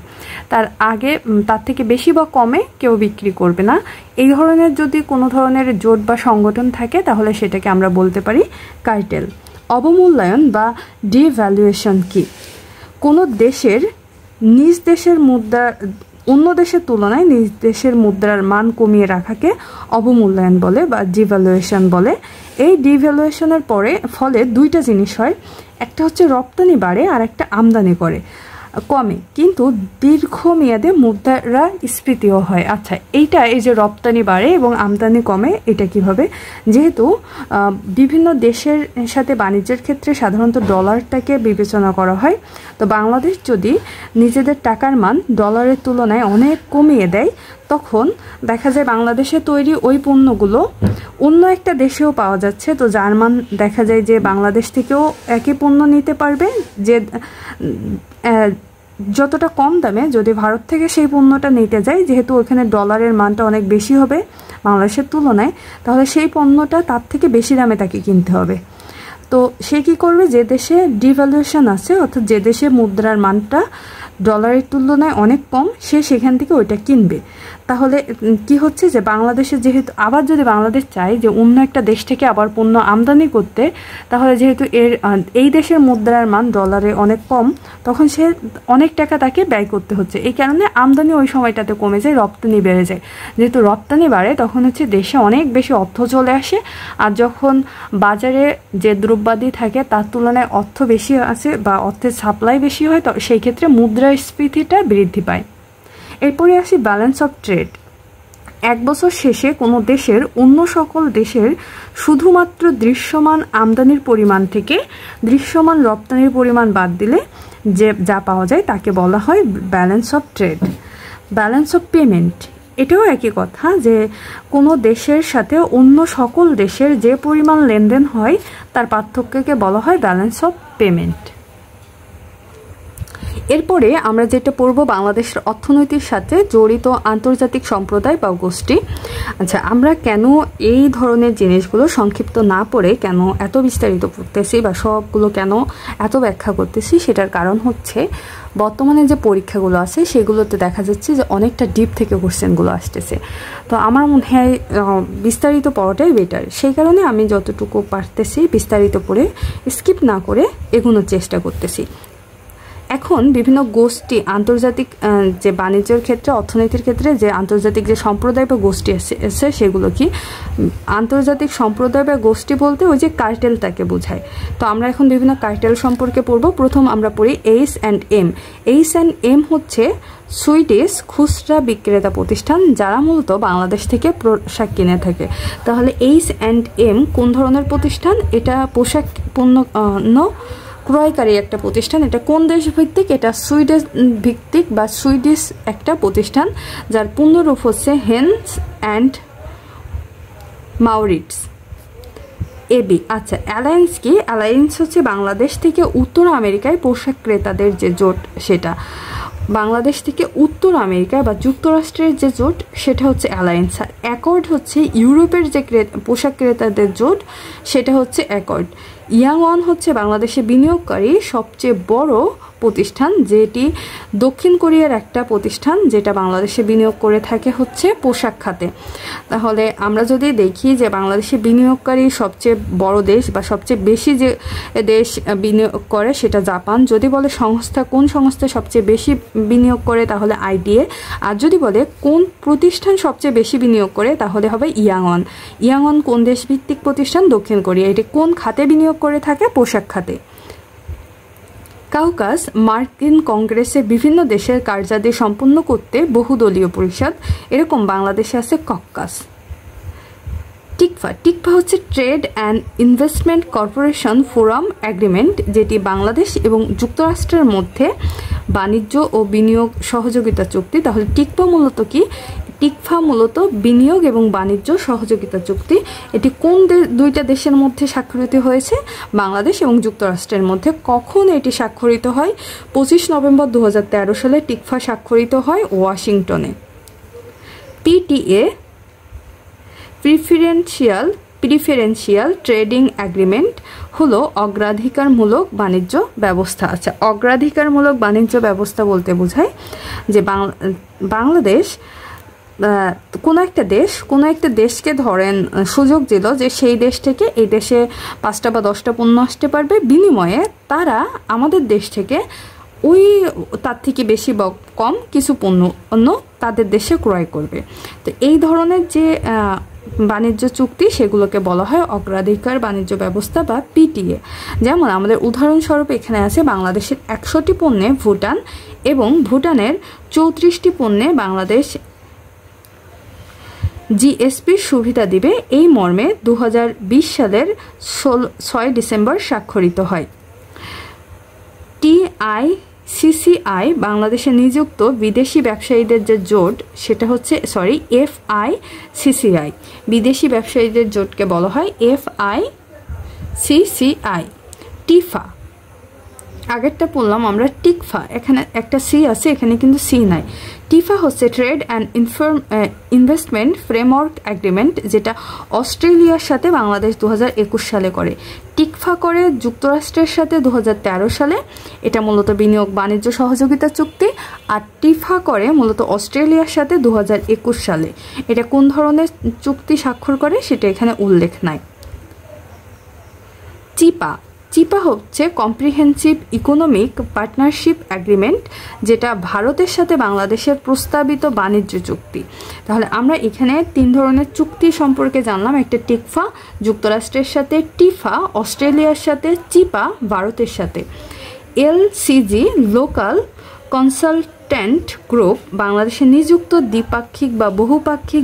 তার থেকে বেশি বা কমে কেউ বিক্রি করবে না। এই ধরনের যদি কোনো ধরনের জোট বা সংগঠন থাকে তাহলে সেটাকে আমরা বলতে পারি কার্টেল। অবমূল্যায়ন বা ডিভ্যালুয়েশন কি? কোনো দেশের নিজ দেশের অন্য দেশের তুলনায় নিজ দেশের মুদ্রার মান কমিয়ে রাখাকে অবমূল্যায়ন বলে বা ডিভ্যালুয়েশন বলে। এই ডিভ্যালুয়েশনের ফলে দুইটা জিনিস হয়, একটা হচ্ছে রপ্তানি বাড়ে আর একটা আমদানি কমে, কিন্তু দীর্ঘমেয়াদে মুদ্রাস্ফীতিও হয়। আচ্ছা, এই যে রপ্তানি বাড়ে এবং আমদানি কমে, এটা কিভাবে? যেহেতু বিভিন্ন দেশের সাথে বাণিজ্যের ক্ষেত্রে সাধারণত ডলারটাকে বিবেচনা করা হয়, তো বাংলাদেশ যদি নিজেদের টাকার মান ডলারের তুলনায় অনেক কমিয়ে দেয়, তখন দেখা যায় বাংলাদেশে তৈরি ওই পণ্যগুলো অন্য একটা দেশেও পাওয়া যাচ্ছে, তো যার মান দেখা যায় যে বাংলাদেশ থেকেও একই পণ্য নিতে পারবে, যে যতটা কম দামে যদি ভারত থেকে সেই পণ্যটা নিতে যায়, যেহেতু ওখানে ডলারের মানটা অনেক বেশি হবে বাংলাদেশের তুলনায়, তাহলে সেই পণ্যটা তার থেকে বেশি দামে তাকে কিনতে হবে। তো সে কী করবে? যে দেশে ডিভ্যালুয়েশন আছে, অর্থাৎ যে দেশে মুদ্রার মানটা ডলারের তুলনায় অনেক কম, সে সেখান থেকে ওইটা কিনবে। তাহলে কি হচ্ছে যে বাংলাদেশে যেহেতু আবার যদি বাংলাদেশ চায় যে অন্য একটা দেশ থেকে আবার পণ্য আমদানি করতে, তাহলে যেহেতু এই দেশের মুদ্রার মান ডলারে অনেক কম, তখন সে অনেক টাকা তাকে ব্যয় করতে হচ্ছে। এই কারণে আমদানি ওই সময়টাতে কমে যায়, রপ্তানি বেড়ে যায়। যেহেতু রপ্তানি বাড়ে, তখন হচ্ছে দেশে অনেক বেশি অর্থ চলে আসে, আর যখন বাজারে যে দ্রব্যাদি থাকে তার তুলনায় অর্থ বেশি আছে বা অর্থের সাপ্লাই বেশি হয়, তো সেই ক্ষেত্রে মুদ্রাস্ফীতিটা বৃদ্ধি পায়। এরপরে আসি ব্যালেন্স অফ ট্রেড। এক বছর শেষে কোনো দেশের অন্য সকল দেশের শুধুমাত্র দৃশ্যমান আমদানির পরিমাণ থেকে দৃশ্যমান রপ্তানির পরিমাণ বাদ দিলে যা পাওয়া যায় তাকে বলা হয় balance of trade. Balance of payment, এটাও একই কথা, যে কোনো দেশের সাথে অন্য সকল দেশের যে পরিমাণ লেনদেন হয় তার পার্থক্যকে বলা হয় ব্যালেন্স অফ পেমেন্ট। এরপরে আমরা যেটা পড়ব, বাংলাদেশের অর্থনীতির সাথে জড়িত আন্তর্জাতিক সম্প্রদায় বা গোষ্ঠী। আচ্ছা, আমরা কেন এই ধরনের জিনিসগুলো সংক্ষিপ্ত না পড়ে কেন এত বিস্তারিত পড়তেছি বা সবগুলো কেন এত ব্যাখ্যা করতেছি, সেটার কারণ হচ্ছে বর্তমানে যে পরীক্ষাগুলো আছে সেগুলোতে দেখা যাচ্ছে যে অনেকটা ডিপ থেকে কোশ্চেনগুলো আসতেছে। তো আমার মনে হয় বিস্তারিত পড়াটাই বেটার, সেই কারণে আমি যতটুকু পারতেছি বিস্তারিত পড়ে স্কিপ না করে এগোনোর চেষ্টা করতেছি। এখন বিভিন্ন গোষ্ঠী আন্তর্জাতিক যে বাণিজ্যের ক্ষেত্রে, অর্থনীতির ক্ষেত্রে যে আন্তর্জাতিক যে সম্প্রদায় বা গোষ্ঠী আছে সেগুলো কি? আন্তর্জাতিক সম্প্রদায় বা গোষ্ঠী বলতে ওই যে কার্টেলটাকে বোঝায়। তো আমরা এখন বিভিন্ন কার্টেল সম্পর্কে পড়ব। প্রথম আমরা পড়ি H&M। H&M হচ্ছে সুইডিশ খুচরা বিক্রেতা প্রতিষ্ঠান, যারা মূলত বাংলাদেশ থেকে পোশাক কিনে থাকে। তাহলে H&M কোন ধরনের প্রতিষ্ঠান? এটা পোশাক পণ্য ক্রয়কারী একটা প্রতিষ্ঠান। এটা কোন দেশ ভিত্তিক? এটা সুইডিশ ভিত্তিক বা সুইডিশ একটা প্রতিষ্ঠান, যার পূর্ণরূপ হচ্ছে হেন্স অ্যান্ড মাউরিটস এবি। আচ্ছা, অ্যালায়েন্স কি? অ্যালায়েন্স হচ্ছে বাংলাদেশ থেকে উত্তর আমেরিকায় পোশাক ক্রেতাদের যে জোট, সেটা বাংলাদেশ থেকে উত্তর আমেরিকা বা যুক্তরাষ্ট্রের যে জোট সেটা হচ্ছে অ্যালায়েন্স। আর অ্যাকর্ড হচ্ছে ইউরোপের যে পোশাক ক্রেতাদের জোট, সেটা হচ্ছে অ্যাকর্ড। ইয়াংওয়ান হচ্ছে বাংলাদেশে বিনিয়োগকারী সবচেয়ে বড় প্রতিষ্ঠান, যেটি দক্ষিণ কোরিয়ার একটা প্রতিষ্ঠান, যেটা বাংলাদেশে বিনিয়োগ করে থাকে হচ্ছে পোশাক খাতে। তাহলে আমরা যদি দেখি যে বাংলাদেশে বিনিয়োগকারী সবচেয়ে বড় দেশ বা সবচেয়ে বেশি যে দেশ বিনিয়োগ করে সেটা জাপান। যদি বলে সংস্থা, কোন সংস্থা সবচেয়ে বেশি বিনিয়োগ করে, তাহলে IDA। আর যদি বলে কোন প্রতিষ্ঠান সবচেয়ে বেশি বিনিয়োগ করে, তাহলে হবে ইয়াংওয়ান। ইয়াংওয়ান কোন দেশ ভিত্তিক প্রতিষ্ঠান? দক্ষিণ কোরিয়া। এটি কোন খাতে বিনিয়োগ করে থাকে? পোশাক খাতে। কাউকাস মার্কিন কংগ্রেসে বিভিন্ন দেশের কার্যাদি সম্পন্ন করতে বহুদলীয় পরিষদ, এরকম বাংলাদেশে আছে কক্কাস। টিকফা হচ্ছে trade and investment corporation forum agreement, যেটি বাংলাদেশ এবং যুক্তরাষ্ট্রের মধ্যে বাণিজ্য ও বিনিয়োগ সহযোগিতা চুক্তি। তাহলে টিকফা মূলত কি? টিকফা মূলত বিনিয়োগ এবং বাণিজ্য সহযোগিতা চুক্তি। এটি কোন দুইটা দেশের মধ্যে স্বাক্ষরিত হয়েছে? বাংলাদেশ এবং যুক্তরাষ্ট্রের মধ্যে। কখন এটি স্বাক্ষরিত হয়? 25 নভেম্বর 2013 সালে টিকফা স্বাক্ষরিত হয় ওয়াশিংটনে। PTA প্রিফারেন্সিয়াল ট্রেডিং এগ্রিমেন্ট হলো অগ্রাধিকারমূলক বাণিজ্য ব্যবস্থা। আচ্ছা, অগ্রাধিকারমূলক বাণিজ্য ব্যবস্থা বলতে বোঝায় যে বাংলাদেশ কোনো একটা দেশকে ধরেন সুযোগ দিল যে সেই দেশ থেকে এই দেশে 5টা বা 10টা পণ্য আসতে পারবে, বিনিময়ে তারা আমাদের দেশ থেকে ওই তার থেকে বেশি বা কম কিছু পণ্য তাদের দেশে ক্রয় করবে। তো এই ধরনের যে বাণিজ্য চুক্তি সেগুলোকে বলা হয় অগ্রাধিকার বাণিজ্য ব্যবস্থা বা পিটিএ। যেমন আমাদের উদাহরণস্বরূপ এখানে আছে বাংলাদেশের 100টি পণ্যে ভুটান এবং ভুটানের 34টি পণ্যে বাংলাদেশ জিএসপির সুবিধা দিবে, এই মর্মে 2020 সালের 6 ডিসেম্বর স্বাক্ষরিত হয়। TICCI বাংলাদেশে নিযুক্ত বিদেশি ব্যবসায়ীদের যে জোট সেটা হচ্ছে FICCI, বিদেশি ব্যবসায়ীদের জোটকে বলা হয় FICCI। টিফা আগেরটা পড়লাম আমরা টিকফা, এখানে একটা সি আছে, এখানে কিন্তু সি নাই। টিফা হচ্ছে trade and investment framework agreement, যেটা অস্ট্রেলিয়ার সাথে বাংলাদেশ 2021 সালে করে। টিকফা করে যুক্তরাষ্ট্রের সাথে 2013 সালে, এটা মূলত বিনিয়োগ বাণিজ্য সহযোগিতা চুক্তি। আর টিফা করে মূলত অস্ট্রেলিয়ার সাথে 2021 সালে। এটা কোন ধরনের চুক্তি স্বাক্ষর করে সেটা এখানে উল্লেখ নাই। চিপা হচ্ছে কম্প্রিহেন্সিভ ইকোনমিক পার্টনারশিপ এগ্রিমেন্ট, যেটা ভারতের সাথে বাংলাদেশের প্রস্তাবিত বাণিজ্য চুক্তি। তাহলে আমরা এখানে 3 ধরনের চুক্তি সম্পর্কে জানলাম, একটা টিকফা যুক্তরাষ্ট্রের সাথে, টিফা অস্ট্রেলিয়ার সাথে, চিপা ভারতের সাথে। LCG লোকাল কনসালটেন্ট গ্রুপ বাংলাদেশে নিযুক্ত দ্বিপাক্ষিক বা বহুপাক্ষিক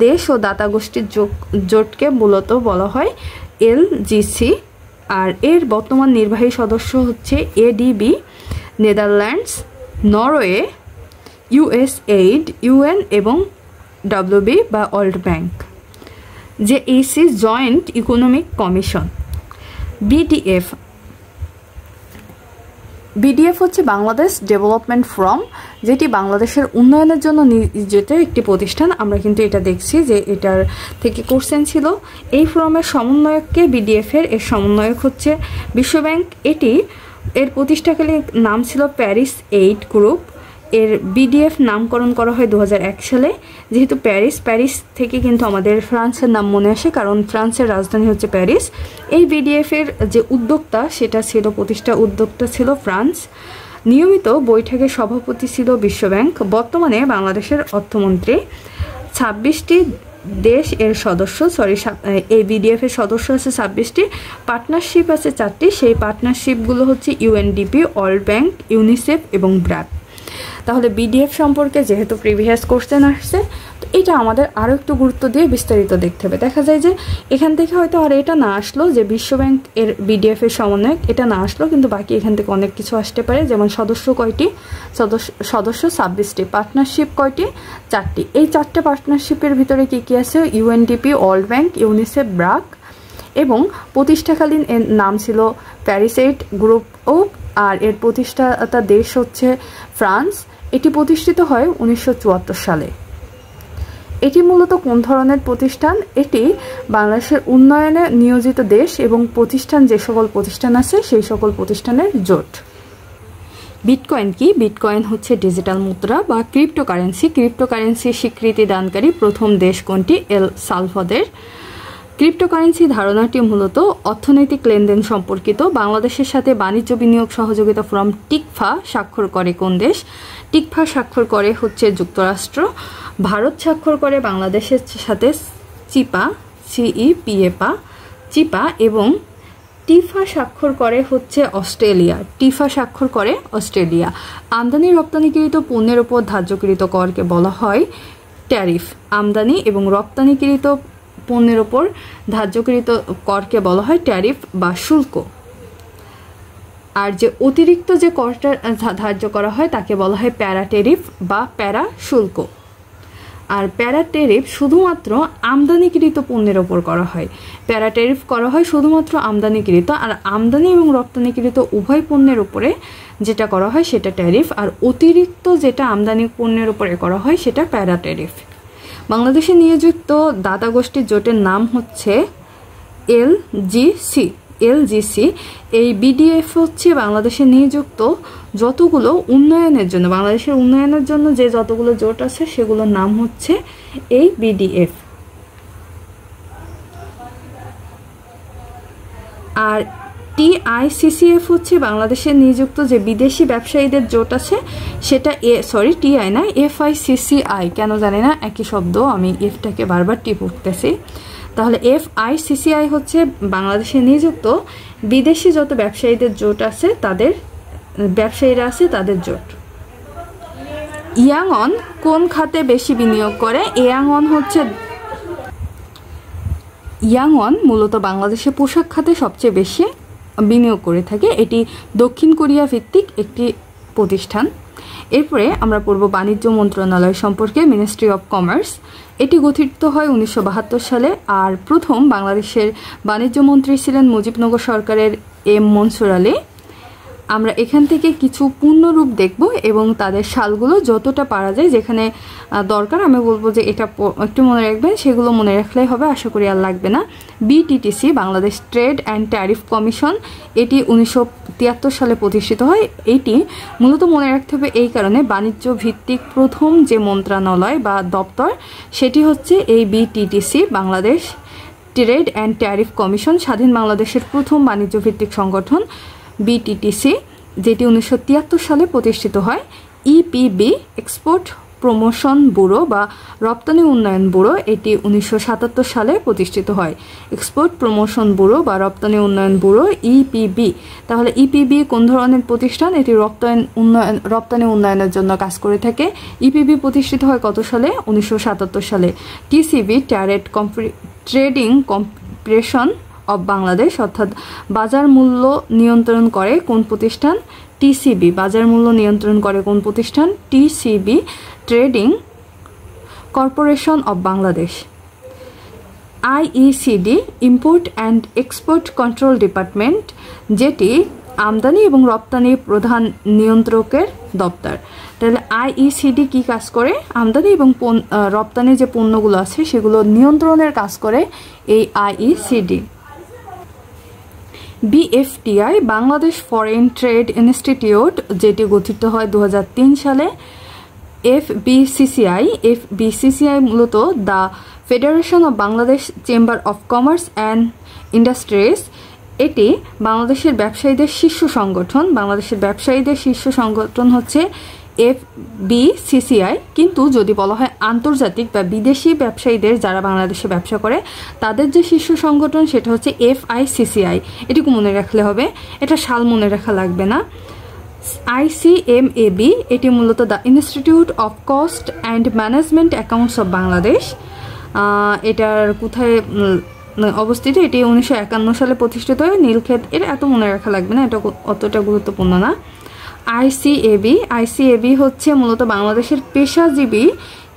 দেশ ও দাতা গোষ্ঠীর জোটকে মূলত বলা হয় LGC। আর এর বর্তমান নির্বাহী সদস্য হচ্ছে ADB, Netherlands, Norway, USAID, UN এবং WB বা ওয়ার্ল্ড ব্যাংক। যে AC joint economic commission. BDF হচ্ছে বাংলাদেশ ডেভেলপমেন্ট ফোরাম, যেটি বাংলাদেশের উন্নয়নের জন্য নিয়োজিত একটি প্রতিষ্ঠান। আমরা কিন্তু এটা দেখছি যে এটার থেকে কোশ্চেন ছিল। এই ফোরামের সমন্বয়ককে BDF এর সমন্বয়ক হচ্ছে বিশ্বব্যাংক। এর প্রতিষ্ঠাকালীন নাম ছিল প্যারিস 8 গ্রুপ। এর BDF নামকরণ করা হয় 2001 সালে। যেহেতু প্যারিস থেকে কিন্তু আমাদের ফ্রান্সের নাম মনে আসে, কারণ ফ্রান্সের রাজধানী হচ্ছে প্যারিস। এই BDF এর যে উদ্যোক্তা সেটা ছিল, উদ্যোক্তা ছিল ফ্রান্স। নিয়মিত বৈঠকের সভাপতি ছিল বিশ্বব্যাংক। বর্তমানে বাংলাদেশের অর্থমন্ত্রী। 26টি দেশ এর সদস্য, এই BDF এর সদস্য আছে 26টি, পার্টনারশিপ আছে 4টি। সেই পার্টনারশিপগুলো হচ্ছে UNDP, ওয়ার্ল্ড ব্যাংক, ইউনিসেফ এবং ব্র্যাক। তাহলে BDF সম্পর্কে যেহেতু প্রিভিয়াস কোশ্চেন আসছে, তো এটা আমাদের আরও একটু গুরুত্ব দিয়ে বিস্তারিত দেখতে হবে। দেখা যায় যে এখান থেকে হয়তো আর এটা না আসলো যে বিশ্বব্যাংক এর BDF এর সমন্বয়ক, এটা না আসলো, কিন্তু বাকি এখান থেকে অনেক কিছু আসতে পারে। যেমন সদস্য কয়টি? সদস্য 26টি। পার্টনারশিপ কয়টি? 4টি। এই 4টে পার্টনারশিপের ভিতরে কি কি আছে? UNDP, world bank, UNICEF, BRAC. এবং প্রতিষ্ঠাকালীন এর নাম ছিল প্যারিস 8 গ্রুপ ও। আর এর প্রতিষ্ঠাতা দেশ হচ্ছে ফ্রান্স। এটি প্রতিষ্ঠিত হয় 1974 সালে। এটি মূলত কোন ধরনের প্রতিষ্ঠান? এটি বাংলাদেশের উন্নয়নে নিয়োজিত দেশ এবং প্রতিষ্ঠান, যে সকল প্রতিষ্ঠান আছে সেই সকল প্রতিষ্ঠানের জোট। বিটকয়েন কি? বিটকয়েন হচ্ছে ডিজিটাল মুদ্রা বা ক্রিপ্টোকারেন্সি। ক্রিপ্টোকারেন্সির স্বীকৃতি দানকারী প্রথম দেশ কোনটি? El Salvador. ক্রিপ্টোকারেন্সি ধারণাটি মূলত অর্থনৈতিক লেনদেন সম্পর্কিত। বাংলাদেশের সাথে বাণিজ্য বিনিয়োগ সহযোগিতা ফোরাম টিকফা স্বাক্ষর করে কোন দেশ? টিকফা স্বাক্ষর করে হচ্ছে যুক্তরাষ্ট্র। ভারত স্বাক্ষর করে বাংলাদেশের সাথে চিপা এবং টিফা স্বাক্ষর করে হচ্ছে অস্ট্রেলিয়া। আমদানি রপ্তানিকৃত পণ্যের উপর ধার্যকৃত করকে বলা হয় ট্যারিফ। আমদানি এবং রপ্তানিকৃত পণ্যের ওপর ধার্যকৃত করকে বলা হয় ট্যারিফ বা শুল্ক। আর যে অতিরিক্ত যে করটা ধার্য করা হয় তাকে বলা হয় প্যারা ট্যারিফ বা প্যারা শুল্ক। আর প্যারা ট্যারিফ শুধুমাত্র আমদানিকৃত পণ্যের ওপর করা হয়। প্যারা ট্যারিফ করা হয় শুধুমাত্র আমদানিকৃত, আর আমদানি এবং রপ্তানিকৃত উভয় পণ্যের উপরে যেটা করা হয় সেটা ট্যারিফ, আর অতিরিক্ত যেটা আমদানি পণ্যের উপরে করা হয় সেটা প্যারা ট্যারিফ। বাংলাদেশে নিয়োজিত দাতা গোষ্ঠীর জোটের নাম হচ্ছে LGC। এই BDF হচ্ছে বাংলাদেশে নিযুক্ত যতগুলো উন্নয়নের জন্য, বাংলাদেশের উন্নয়নের জন্য যে যতগুলো জোট আছে সেগুলোর নাম হচ্ছে এই BDF। আর TICCF হচ্ছে বাংলাদেশের নিযুক্ত যে বিদেশি ব্যবসায়ীদের জোট আছে সেটা TI না, FICCI, কেন জানি না একই শব্দ, আমি এফটাকে বারবার টিপ উঠতেছি। তাহলে FICCI হচ্ছে বাংলাদেশে নিযুক্ত বিদেশি যত ব্যবসায়ীদের জোট আছে, তাদের ব্যবসায়ীরা আছে তাদের জোট। ইয়াংঅন কোন খাতে বেশি বিনিয়োগ করে? ইয়াংঅন মূলত বাংলাদেশে পোশাক খাতে সবচেয়ে বেশি বিনিয়োগ করে থাকে। এটি দক্ষিণ কোরিয়া ভিত্তিক একটি প্রতিষ্ঠান। এরপরে আমরা পড়ব বাণিজ্য মন্ত্রণালয় সম্পর্কে, মিনিস্ট্রি অফ কমার্স। এটি গঠিত হয় 1972 সালে, আর প্রথম বাংলাদেশের বাণিজ্য মন্ত্রী ছিলেন মুজিবনগর সরকারের M মনসুর আলী। আমরা এখান থেকে কিছু পূর্ণরূপ দেখব এবং তাদের সালগুলো যতটা পারা যায়, যেখানে দরকার আমি বলবো যে এটা একটু মনে রাখবেন, সেগুলো মনে রাখলেই হবে, আশা করি আর লাগবে না। BTTC Bangladesh trade and tariff commission, এটি 1973 সালে প্রতিষ্ঠিত হয়। এটি মূলত মনে রাখতে হবে এই কারণে, বাণিজ্য ভিত্তিক প্রথম যে মন্ত্রণালয় বা দপ্তর সেটি হচ্ছে এই BTTC Bangladesh trade and tariff commission, স্বাধীন বাংলাদেশের প্রথম বাণিজ্য ভিত্তিক সংগঠন BTTC, যেটি 1973 সালে প্রতিষ্ঠিত হয়। EPB এক্সপোর্ট প্রমোশন ব্যুরো বা রপ্তানি উন্নয়ন ব্যুরো, এটি 1977 সালে প্রতিষ্ঠিত হয়। এক্সপোর্ট প্রমোশন ব্যুরো বা রপ্তানি উন্নয়ন ব্যুরো EPB। তাহলে EPB কোন ধরনের প্রতিষ্ঠান? এটি রপ্তানি উন্নয়নের জন্য কাজ করে থাকে। EPB প্রতিষ্ঠিত হয় কত সালে? 1977 সালে। TCB trading corporation of Bangladesh, অর্থাৎ বাজার মূল্য নিয়ন্ত্রণ করে কোন প্রতিষ্ঠান? TCB। বাজার মূল্য নিয়ন্ত্রণ করে কোন প্রতিষ্ঠান? TCB trading corporation of Bangladesh. IECD import and export control department, যেটি আমদানি এবং রপ্তানি প্রধান নিয়ন্ত্রকের দপ্তর। তাহলে IECD কি কাজ করে? আমদানি এবং রপ্তানি যে পণ্যগুলো আছে সেগুলো নিয়ন্ত্রণের কাজ করে এই IECD। BFTI Bangladesh foreign trade institute, যেটি গঠিত হয় 2003 সালে। FBCCI মূলত the federation of Bangladesh chamber of commerce and industries, এটি বাংলাদেশের ব্যবসায়ীদের শীর্ষ সংগঠন। বাংলাদেশের ব্যবসায়ীদের শীর্ষ সংগঠন হচ্ছে FBCCI, কিন্তু যদি বলা হয় আন্তর্জাতিক বা বিদেশি ব্যবসায়ীদের যারা বাংলাদেশে ব্যবসা করে তাদের যে শীর্ষ সংগঠন সেটা হচ্ছে FICCI। এটুকু মনে রাখলে হবে, এটা সাল মনে রাখা লাগবে না। ICMAB, এটি মূলত the institute of cost and management accounts of Bangladesh. এটার কোথায় অবস্থিত? এটি 1951 সালে প্রতিষ্ঠিত হয়, নীলক্ষেত। এটা এত মনে রাখা লাগবে না, এটা অতটা গুরুত্বপূর্ণ না। ICAB হচ্ছে মূলত বাংলাদেশের পেশাজীবী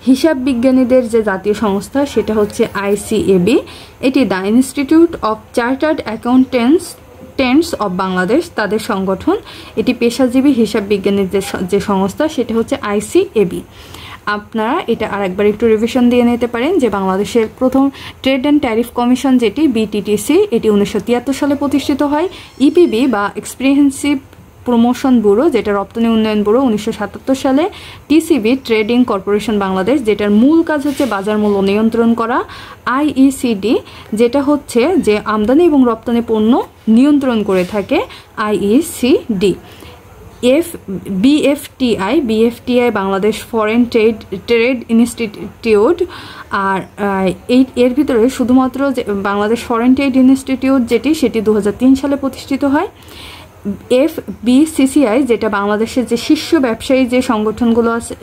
হিসাব বিজ্ঞানীদের যে জাতীয় সংস্থা, সেটা হচ্ছে ICAB। এটি the institute of chartered accountants of Bangladesh, তাদের সংগঠন। এটি পেশাজীবী হিসাব বিজ্ঞানীদের যে সংস্থা, সেটা হচ্ছে ICAB। আপনারা এটা আরেকবার একটু রিভিশন দিয়ে নিতে পারেন যে বাংলাদেশের প্রথম ট্রেড অ্যান্ড ট্যারিফ কমিশন যেটি BTTC, এটি 1973 সালে প্রতিষ্ঠিত হয়। EPB বা এক্সপ্রিহেন্সিভ প্রমোশন ব্যুরো, যেটা রপ্তানি উন্নয়ন ব্যুরো, 1977 সালে। TCB ট্রেডিং কর্পোরেশন বাংলাদেশ, যেটার মূল কাজ হচ্ছে বাজার মূল্য নিয়ন্ত্রণ করা। IECD, যেটা হচ্ছে যে আমদানি এবং রপ্তানি পণ্য নিয়ন্ত্রণ করে থাকে, IECD। BFTI Bangladesh foreign trade institute, আর এর ভিতরে শুধুমাত্র যে বাংলাদেশ ফরেন ট্রেড ইনস্টিটিউট সেটি 2003 সালে প্রতিষ্ঠিত হয়। FBCCI, যেটা বাংলাদেশের যে শীর্ষ ব্যবসায়ী যে সংগঠনগুলো আছে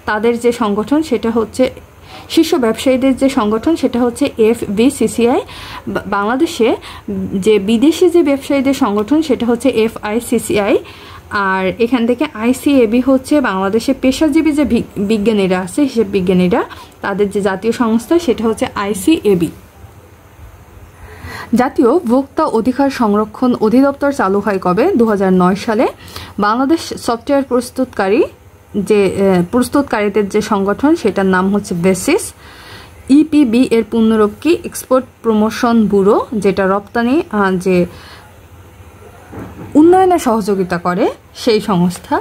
তাদের যে সংগঠন, সেটা হচ্ছে শীর্ষ ব্যবসায়ীদের যে সংগঠন, সেটা হচ্ছে FBCCI। বাংলাদেশে যে বিদেশি যে ব্যবসায়ীদের সংগঠন, সেটা হচ্ছে FICCI। আর এখান থেকে ICAB হচ্ছে বাংলাদেশে পেশাজীবী যে বিজ্ঞানীরা আছে, হিসেব বিজ্ঞানীরা, তাদের যে জাতীয় সংস্থা, সেটা হচ্ছে ICAB। জাতীয় ভোক্তা অধিকার সংরক্ষণ অধিদপ্তর চালু হয় কবে? 2009 সালে। বাংলাদেশ সফটওয়্যার প্রস্তুতকারীদের যে সংগঠন, সেটার নাম হচ্ছে বেসিস। EPB এর পূর্ণরূপ কি? এক্সপোর্ট প্রমোশন ব্যুরো, যেটা রপ্তানি যে উন্নয়নে সহযোগিতা করে সেই সংস্থা।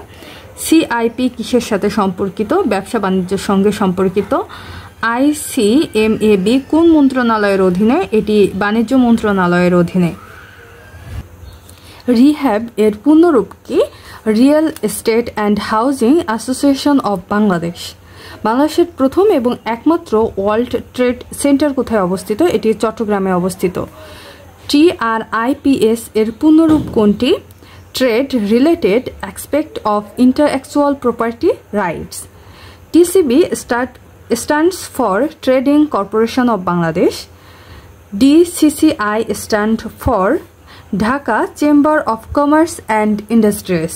CIP কিসের সাথে সম্পর্কিত? ব্যবসা বাণিজ্যের সঙ্গে সম্পর্কিত। ICMAB কোন মন্ত্রণালয়ের অধীনে? এটি বাণিজ্য মন্ত্রণালয়ের অধীনে। রিহ্যাব এর পূর্ণরূপ কি? Real estate and housing association of Bangladesh. বাংলাদেশের প্রথম এবং একমাত্র ওয়ার্ল্ড ট্রেড সেন্টার কোথায় অবস্থিত? এটি চট্টগ্রামে অবস্থিত। TRIPS এর পূর্ণরূপ কোনটি? Trade related aspect of intellectual property rights. TCB stands for Trading Corporation of Bangladesh. DCCI stand for Dhaka Chamber of Commerce and Industries.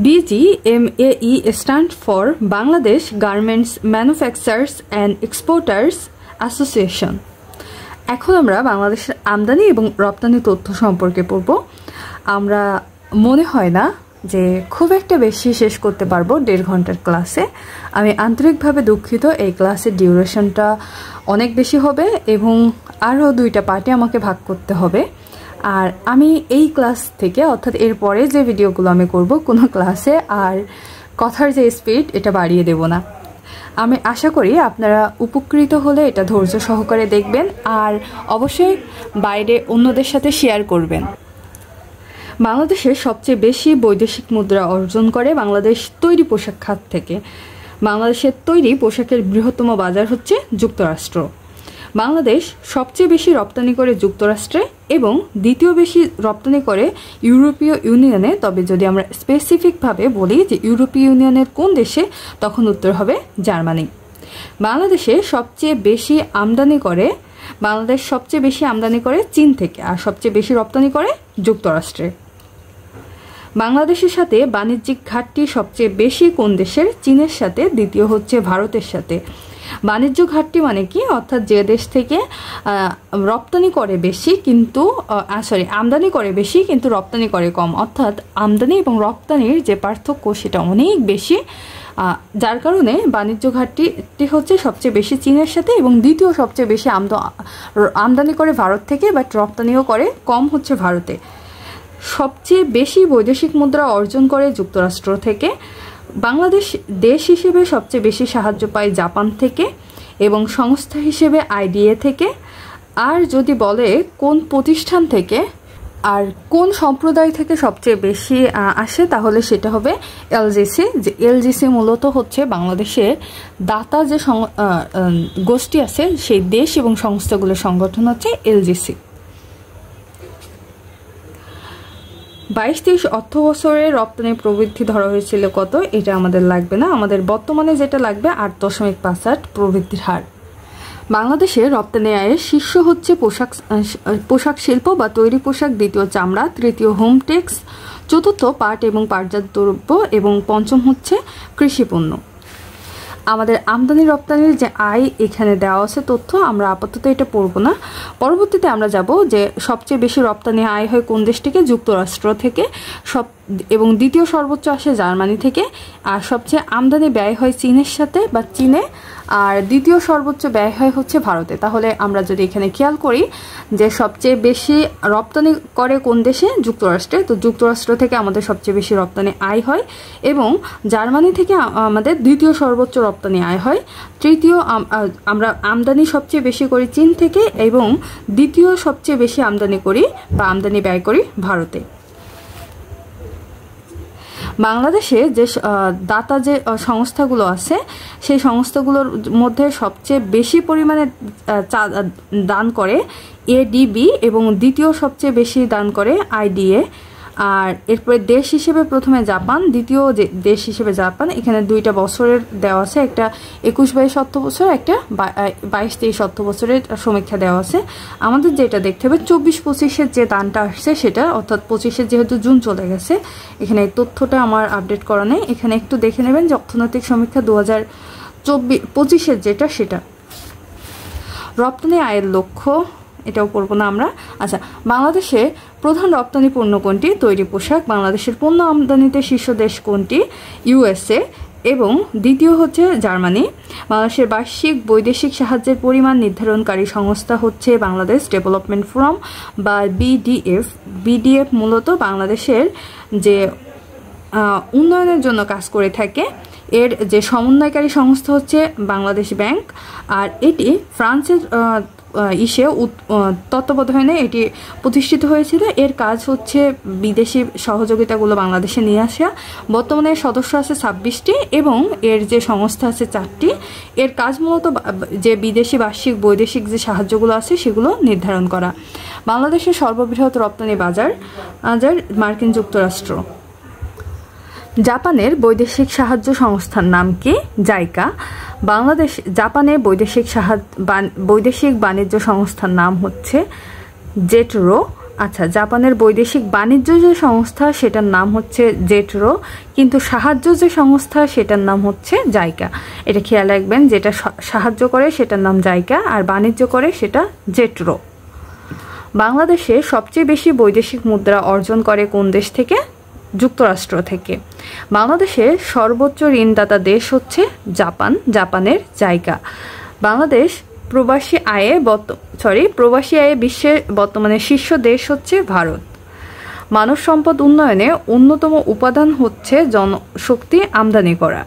BGMAE stand for Bangladesh Garments Manufacturers and Exporters Association. এখন আমরা বাংলাদেশের আমদানি এবং রপ্তানি তথ্য সম্পর্কে পড়ব। আমরা মনে হয় না যে খুব একটা বেশি শেষ করতে পারবো 1.5 ঘন্টার ক্লাসে। আমি আন্তরিকভাবে দুঃখিত, এই ক্লাসের ডিউরেশনটা অনেক বেশি হবে এবং আরও 2টা পার্টে আমাকে ভাগ করতে হবে। আর আমি এই ক্লাস থেকে অর্থাৎ এরপরে যে ভিডিওগুলো আমি করব কোনো ক্লাসে আর কথার যে স্পিড এটা বাড়িয়ে দেব না। আমি আশা করি আপনারা উপকৃত হলে এটা ধৈর্য সহকারে দেখবেন আর অবশ্যই বাইরে অন্যদের সাথে শেয়ার করবেন। বাংলাদেশের সবচেয়ে বেশি বৈদেশিক মুদ্রা অর্জন করে বাংলাদেশ তৈরি পোশাক খাত থেকে। বাংলাদেশের তৈরি পোশাকের বৃহত্তম বাজার হচ্ছে যুক্তরাষ্ট্র। বাংলাদেশ সবচেয়ে বেশি রপ্তানি করে যুক্তরাষ্ট্রে এবং দ্বিতীয় বেশি রপ্তানি করে ইউরোপীয় ইউনিয়নে। তবে যদি আমরা স্পেসিফিকভাবে বলি যে ইউরোপীয় ইউনিয়নের কোন দেশে, তখন উত্তর হবে জার্মানি। বাংলাদেশ সবচেয়ে বেশি আমদানি করে চীন থেকে আর সবচেয়ে বেশি রপ্তানি করে যুক্তরাষ্ট্রে। বাংলাদেশের সাথে বাণিজ্যিক ঘাটতি সবচেয়ে বেশি কোন দেশের? চীনের সাথে, দ্বিতীয় হচ্ছে ভারতের সাথে। বাণিজ্য ঘাটতি মানে কি? অর্থাৎ যে দেশ থেকে রপ্তানি করে বেশি কিন্তু আমদানি করে বেশি কিন্তু রপ্তানি করে কম, অর্থাৎ আমদানি এবং রপ্তানির যে পার্থক্য সেটা অনেক বেশি, যার কারণে বাণিজ্য ঘাটতি হচ্ছে সবচেয়ে বেশি চীনের সাথে এবং দ্বিতীয় সবচেয়ে বেশি আমদানি করে ভারত থেকে, বাট রপ্তানিও করে কম হচ্ছে ভারতে। সবচেয়ে বেশি বৈদেশিক মুদ্রা অর্জন করে যুক্তরাষ্ট্র থেকে। বাংলাদেশ দেশ হিসেবে সবচেয়ে বেশি সাহায্য পায় জাপান থেকে এবং সংস্থা হিসেবে IDA থেকে। আর যদি বলে কোন প্রতিষ্ঠান থেকে আর কোন সম্প্রদায় থেকে সবচেয়ে বেশি আসে, তাহলে সেটা হবে LGC। যে LGC মূলত হচ্ছে বাংলাদেশের দাতা যে গোষ্ঠী আছে সেই দেশ এবং সংস্থাগুলোর সংগঠন হচ্ছে LGC। 22-23 অর্থ বছরের রপ্তানি প্রবৃদ্ধি ধরা হয়েছিল কত? এটা আমাদের লাগবে না, আমাদের বর্তমানে যেটা লাগবে 8.58 প্রবৃদ্ধির হার। বাংলাদেশের রপ্তানি আয়ের শীর্ষ হচ্ছে পোশাক শিল্প বা তৈরি পোশাক, দ্বিতীয় চামড়া, তৃতীয় হোম টেক্স, চতুর্থ পাট এবং পাটজাত দ্রব্য এবং পঞ্চম হচ্ছে কৃষিপণ্য। আমাদের আমদানি রপ্তানির যে আয় এখানে দেওয়া আছে তথ্য, আমরা আপাতত এটা পড়ব না। পরবর্তীতে আমরা যাব যে সবচেয়ে বেশি রপ্তানি আয় হয় কোন দেশ থেকে? যুক্তরাষ্ট্র থেকে, এবং দ্বিতীয় সর্বোচ্চ আসে জার্মানি থেকে, আর সবচেয়ে আমদানি ব্যয় হয় চীনের সাথে বা চীনে, আর দ্বিতীয় সর্বোচ্চ ব্যয় হয় হচ্ছে ভারতে। তাহলে আমরা যদি এখানে খেয়াল করি যে সবচেয়ে বেশি রপ্তানি করে কোন দেশে? যুক্তরাষ্ট্রে। তো যুক্তরাষ্ট্র থেকে আমাদের সবচেয়ে বেশি রপ্তানি আয় হয় এবং জার্মানি থেকে আমাদের দ্বিতীয় সর্বোচ্চ রপ্তানি আয় হয়। তৃতীয় আমরা আমদানি সবচেয়ে বেশি করি চীন থেকে এবং দ্বিতীয় সবচেয়ে বেশি আমদানি করি বা আমদানি ব্যয় করি ভারতে। বাংলাদেশে যে দাতা যে সংস্থাগুলো আছে সেই সংস্থাগুলোর মধ্যে সবচেয়ে বেশি পরিমাণে দান করে ADB এবং দ্বিতীয় সবচেয়ে বেশি দান করে IDA। আর এরপরে দেশ হিসেবে প্রথমে জাপান, দ্বিতীয় দেশ হিসেবে জাপান। এখানে 2টা বছরের দেওয়া আছে, একটা 21-22 অর্থ বছর, একটা 22-23 অর্থ বছরের সমীক্ষা দেওয়া আছে। আমাদের যেটা দেখতে হবে 24-25-এর যে দানটা আসছে সেটা, অর্থাৎ 25-এর যেহেতু জুন চলে গেছে, এখানে এই তথ্যটা আমার আপডেট করা নেই। এখানে একটু দেখে নেবেন যে অর্থনৈতিক সমীক্ষা 2024-25-এর যেটা সেটা। রপ্তানি আয়ের লক্ষ্য এটাও পড়ব না আমরা। আচ্ছা, বাংলাদেশে প্রধান রপ্তানি পণ্য কোনটি? তৈরি পোশাক। বাংলাদেশের পণ্য আমদানিতে শীর্ষ দেশ কোনটি? USA এবং দ্বিতীয় হচ্ছে জার্মানি। বাংলাদেশের বার্ষিক বৈদেশিক সাহায্যের পরিমাণ নির্ধারণকারী সংস্থা হচ্ছে বাংলাদেশ ডেভেলপমেন্ট ফোরাম বা BDF। BDF মূলত বাংলাদেশের যে উন্নয়নের জন্য কাজ করে থাকে। এর যে সমন্বয়কারী সংস্থা হচ্ছে বাংলাদেশ ব্যাংক, আর এটি ফ্রান্সের তত্ত্বাবধানে এটি প্রতিষ্ঠিত হয়েছিল। এর কাজ হচ্ছে বিদেশি সহযোগিতাগুলো বাংলাদেশে নিয়ে আসা। বর্তমানে সদস্য আছে 26টি এবং এর যে সংস্থা আছে 4টি। এর কাজ মূলত যে বিদেশি বার্ষিক বৈদেশিক যে সাহায্যগুলো আছে সেগুলো নির্ধারণ করা। বাংলাদেশের সর্ববৃহৎ রপ্তানি বাজার মার্কিন যুক্তরাষ্ট্র। জাপানের বৈদেশিক সাহায্য সংস্থার নাম কি? জাইকা। জাপানের বৈদেশিক বাণিজ্য সংস্থার নাম হচ্ছে জেটরো। আচ্ছা, জাপানের বৈদেশিক বাণিজ্য যে সংস্থা সেটার নাম হচ্ছে জেটরো, কিন্তু সাহায্য যে সংস্থা সেটার নাম হচ্ছে জাইকা। এটা খেয়াল রাখবেন, যেটা সাহায্য করে সেটার নাম জাইকা আর বাণিজ্য করে সেটা জেটরো। বাংলাদেশে সবচেয়ে বেশি বৈদেশিক মুদ্রা অর্জন করে কোন দেশ থেকে? যুক্তরাষ্ট্র থেকে। বাংলাদেশের সর্বোচ্চ ঋণদাতা দেশ হচ্ছে জাপান, জাপানের জাইকা। বাংলাদেশ প্রবাসী আয়ে বিশ্বের বর্তমানে শীর্ষ দেশ হচ্ছে ভারত। মানব সম্পদ উন্নয়নে অন্যতম উপাদান হচ্ছে জনশক্তি আমদানি করা।